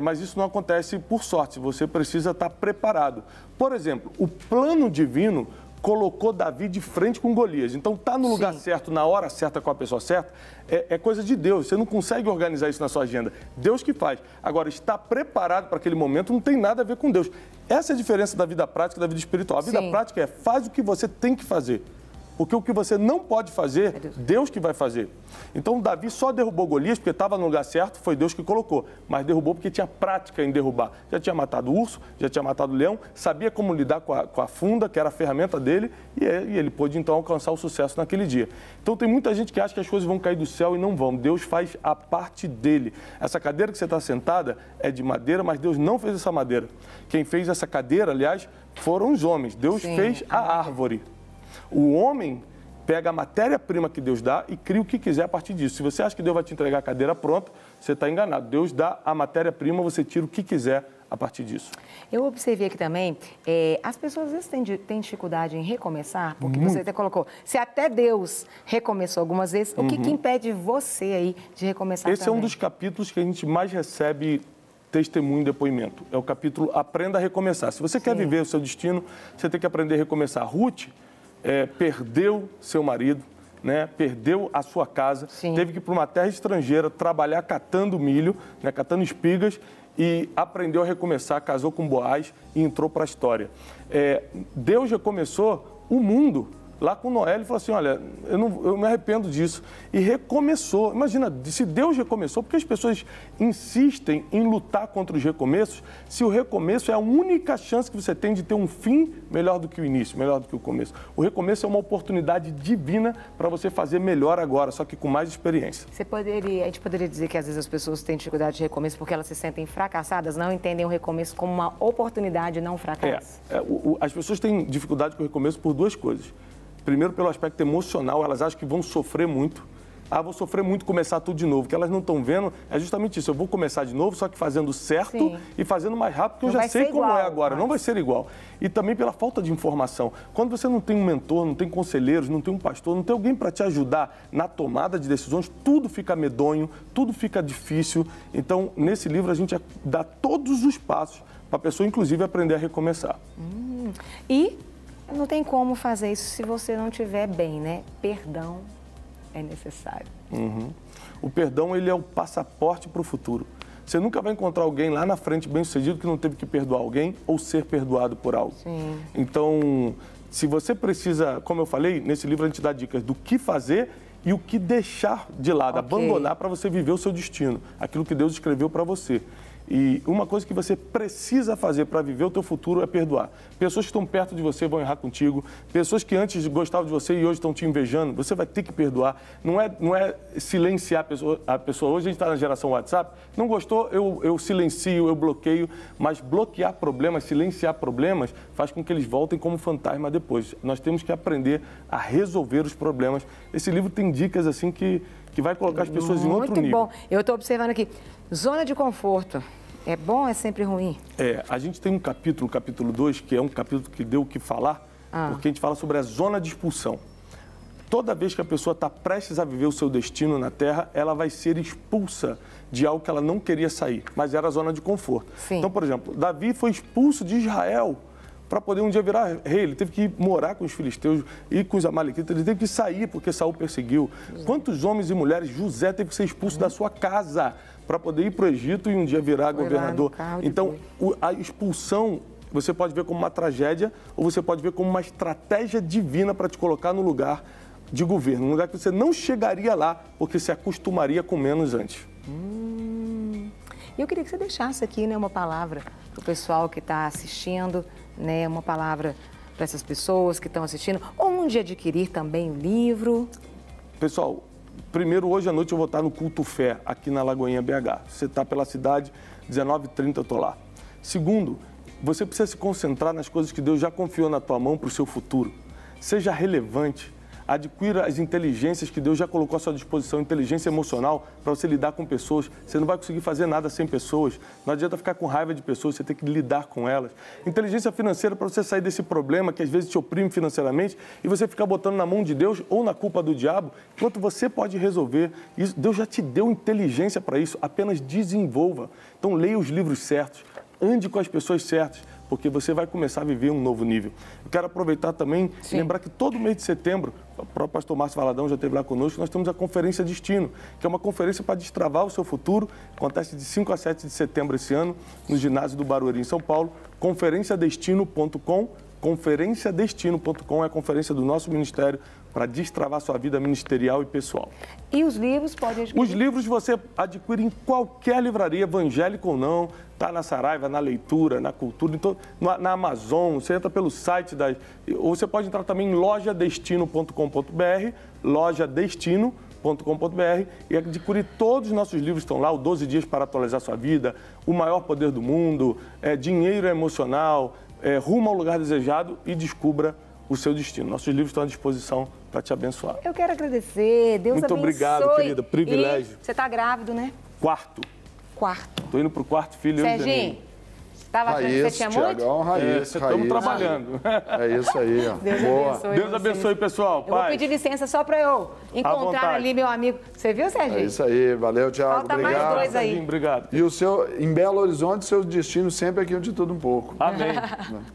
mas isso não acontece por sorte, você precisa estar preparado. Por exemplo, o plano divino colocou Davi de frente com Golias. Então, tá no lugar certo, na hora certa, com a pessoa certa, é coisa de Deus. Você não consegue organizar isso na sua agenda. Deus que faz. Agora, estar preparado para aquele momento não tem nada a ver com Deus. Essa é a diferença da vida prática e da vida espiritual. A vida prática faz o que você tem que fazer. Porque o que você não pode fazer, Deus que vai fazer. Então, Davi só derrubou Golias porque estava no lugar certo, foi Deus que colocou. Mas derrubou porque tinha prática em derrubar. Já tinha matado o urso, já tinha matado o leão, sabia como lidar com a funda, que era a ferramenta dele, e ele pôde, então, alcançar o sucesso naquele dia. Então, tem muita gente que acha que as coisas vão cair do céu e não vão. Deus faz a parte dele. Essa cadeira que você está sentada é de madeira, mas Deus não fez essa madeira. Quem fez essa cadeira, aliás, foram os homens. Deus fez a árvore. O homem pega a matéria-prima que Deus dá e cria o que quiser a partir disso. Se você acha que Deus vai te entregar a cadeira pronta, você está enganado. Deus dá a matéria-prima, você tira o que quiser a partir disso. Eu observei aqui também, as pessoas às vezes têm dificuldade em recomeçar, porque você até colocou, se até Deus recomeçou algumas vezes, o que impede você aí de recomeçar Esse também? é um dos capítulos que a gente mais recebe testemunho e depoimento. É o capítulo Aprenda a Recomeçar. Se você quer viver o seu destino, você tem que aprender a recomeçar. Ruth perdeu seu marido, né? Perdeu a sua casa, teve que ir para uma terra estrangeira trabalhar catando milho, né? Catando espigas, e aprendeu a recomeçar, casou com Boaz e entrou para a história. Deus recomeçou o mundo. Lá com Noé, ele falou assim, olha, eu me arrependo disso. E recomeçou. Imagina, se Deus recomeçou, por que as pessoas insistem em lutar contra os recomeços, se o recomeço é a única chance que você tem de ter um fim melhor do que o início, melhor do que o começo. O recomeço é uma oportunidade divina para você fazer melhor agora, só que com mais experiência. A gente poderia dizer que às vezes as pessoas têm dificuldade de recomeço porque elas se sentem fracassadas, não entendem o recomeço como uma oportunidade, não um fracasso? As pessoas têm dificuldade com o recomeço por duas coisas. Primeiro, pelo aspecto emocional, elas acham que vão sofrer muito. Vou sofrer muito começar tudo de novo. O que elas não estão vendo é justamente isso. Eu vou começar de novo, só que fazendo certo e fazendo mais rápido, porque eu já sei como é agora. Não vai ser igual. E também pela falta de informação. Quando você não tem um mentor, não tem conselheiros, não tem um pastor, não tem alguém para te ajudar na tomada de decisões, tudo fica medonho, tudo fica difícil. Então, nesse livro, a gente dá todos os passos para a pessoa, inclusive, aprender a recomeçar. E não tem como fazer isso se você não estiver bem, né? Perdão é necessário. O perdão, ele é o passaporte para o futuro. Você nunca vai encontrar alguém lá na frente bem-sucedido que não teve que perdoar alguém ou ser perdoado por algo. Então, se você precisa, como eu falei, nesse livro a gente dá dicas do que fazer e o que deixar de lado, abandonar para você viver o seu destino, aquilo que Deus escreveu para você. E uma coisa que você precisa fazer para viver o teu futuro é perdoar. Pessoas que estão perto de você vão errar contigo. Pessoas que antes gostavam de você e hoje estão te invejando, você vai ter que perdoar. Não é silenciar a pessoa. Hoje a gente está na geração WhatsApp. Não gostou, eu silencio, eu bloqueio. Mas bloquear problemas, silenciar problemas, faz com que eles voltem como fantasma depois. Nós temos que aprender a resolver os problemas. Esse livro tem dicas assim que vai colocar as pessoas em outro nível. Muito bom. Eu estou observando aqui. Zona de conforto. É bom ou é sempre ruim? A gente tem um capítulo, o capítulo 2, que é um capítulo que deu o que falar, porque a gente fala sobre a zona de expulsão. Toda vez que a pessoa está prestes a viver o seu destino na Terra, ela vai ser expulsa de algo que ela não queria sair, mas era a zona de conforto. Então, por exemplo, Davi foi expulso de Israel para poder um dia virar rei. Ele teve que ir morar com os filisteus e com os amalequitas, ele teve que sair porque Saul perseguiu. Quantos homens e mulheres José teve que ser expulso da sua casa para poder ir para o Egito e um dia virar governador? Então, a expulsão você pode ver como uma tragédia ou você pode ver como uma estratégia divina para te colocar no lugar de governo, um lugar que você não chegaria lá porque se acostumaria com menos antes. Eu queria que você deixasse aqui, né, uma palavra para o pessoal que está assistindo, né, uma palavra para essas pessoas que estão assistindo, onde adquirir também o livro. Pessoal, primeiro, hoje à noite eu vou estar no Culto Fé, aqui na Lagoinha BH. Você está pela cidade, 19h30 eu estou lá. Segundo, você precisa se concentrar nas coisas que Deus já confiou na tua mão para o seu futuro. Seja relevante. Adquira as inteligências que Deus já colocou à sua disposição, inteligência emocional, para você lidar com pessoas. Você não vai conseguir fazer nada sem pessoas. Não adianta ficar com raiva de pessoas, você tem que lidar com elas. Inteligência financeira para você sair desse problema que às vezes te oprime financeiramente e você ficar botando na mão de Deus ou na culpa do diabo, enquanto você pode resolver isso. Deus já te deu inteligência para isso, apenas desenvolva. Então leia os livros certos, ande com as pessoas certas, porque você vai começar a viver um novo nível. Eu quero aproveitar também e lembrar que todo mês de setembro, o próprio pastor Márcio Valadão já esteve lá conosco, nós temos a Conferência Destino, que é uma conferência para destravar o seu futuro. Acontece de 5 a 7 de setembro esse ano, no ginásio do Barueri, em São Paulo. Conferenciadestino.com. Conferenciadestino.com é a conferência do nosso ministério para destravar sua vida ministerial e pessoal. E os livros podem adquirir? Os livros você adquire em qualquer livraria, evangélica ou não, tá na Saraiva, na Leitura, na Cultura, então, na Amazon, você entra pelo site ou você pode entrar também em lojadestino.com.br, lojadestino.com.br e adquirir todos os nossos livros, estão lá, o 12 Dias para Atualizar Sua Vida, O Maior Poder do Mundo, Dinheiro Emocional, Rumo ao Lugar Desejado e Descubra o seu destino. Nossos livros estão à disposição para te abençoar. Eu quero agradecer. Deus Muito abençoe. obrigado, querida. Privilégio. E você está grávido, né? Quarto. Quarto. Estou indo para o quarto filho. Serginho, estava achando que você tinha muito? Raiz, estamos trabalhando. É isso aí, ó. Deus Boa. abençoe. Deus abençoe, pessoal. Eu vou pedir licença só para eu encontrar ali meu amigo. Você viu, Serginho? É isso aí, valeu, Thiago. Falta obrigado. mais dois aí. Serginho, obrigado. E o seu, em Belo Horizonte, seu destino sempre aqui de tudo um pouco. Amém.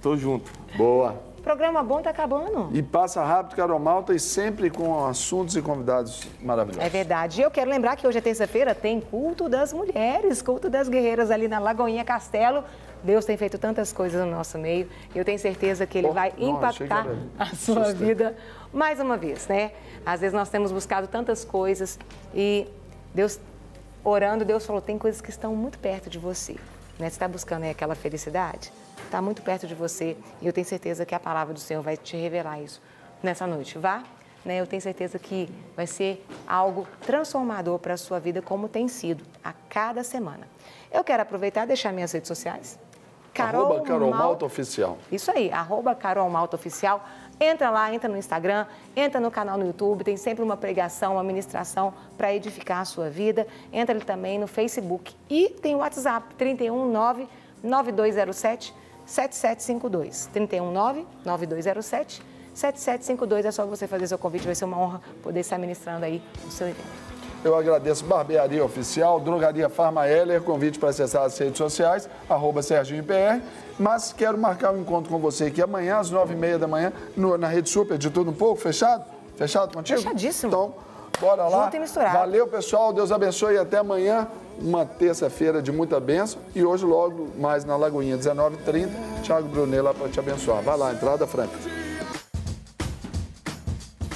Tô junto. Boa. Programa bom tá acabando. E passa rápido, Carol Malta, e sempre com assuntos e convidados maravilhosos. É verdade. E eu quero lembrar que hoje é terça-feira, tem culto das mulheres, culto das guerreiras ali na Lagoinha Castelo. Deus tem feito tantas coisas no nosso meio. Eu tenho certeza que Ele vai impactar a sua vida mais uma vez, né? Às vezes nós temos buscado tantas coisas e Deus, orando, Deus falou, tem coisas que estão muito perto de você. Né? Você está buscando aí aquela felicidade? Está muito perto de você e eu tenho certeza que a palavra do Senhor vai te revelar isso nessa noite. Vá, né? Eu tenho certeza que vai ser algo transformador para a sua vida, como tem sido a cada semana. Eu quero aproveitar e deixar minhas redes sociais. Carol Malta Oficial. Isso aí, @Carol Malta Oficial. Entra lá, entra no Instagram, entra no canal no YouTube, tem sempre uma pregação, uma ministração para edificar a sua vida. Entra ali também no Facebook e tem o WhatsApp, 319-9207-7752. 319-9207-7752. É só você fazer seu convite, vai ser uma honra poder estar ministrando aí o seu evento. Eu agradeço Barbearia Oficial, Drogaria Farma Heller, convite para acessar as redes sociais, @SerginhoPR. Mas quero marcar um encontro com você aqui amanhã, às 9h30 da manhã, na Rede Super, de tudo um pouco, fechado? Fechado contigo? Fechadíssimo. Então, bora lá. Junto e misturado. Valeu, pessoal, Deus abençoe e até amanhã. Uma terça-feira de muita bênção. E hoje, logo mais na Lagoinha, 19h30, Thiago Brunet lá para te abençoar. Vai lá, entrada franca.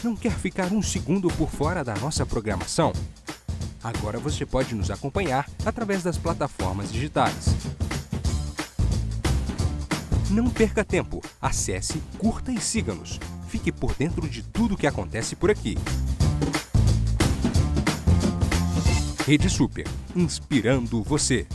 Não quer ficar um segundo por fora da nossa programação? Agora você pode nos acompanhar através das plataformas digitais. Não perca tempo. Acesse, curta e siga-nos. Fique por dentro de tudo o que acontece por aqui. Rede Super, inspirando você.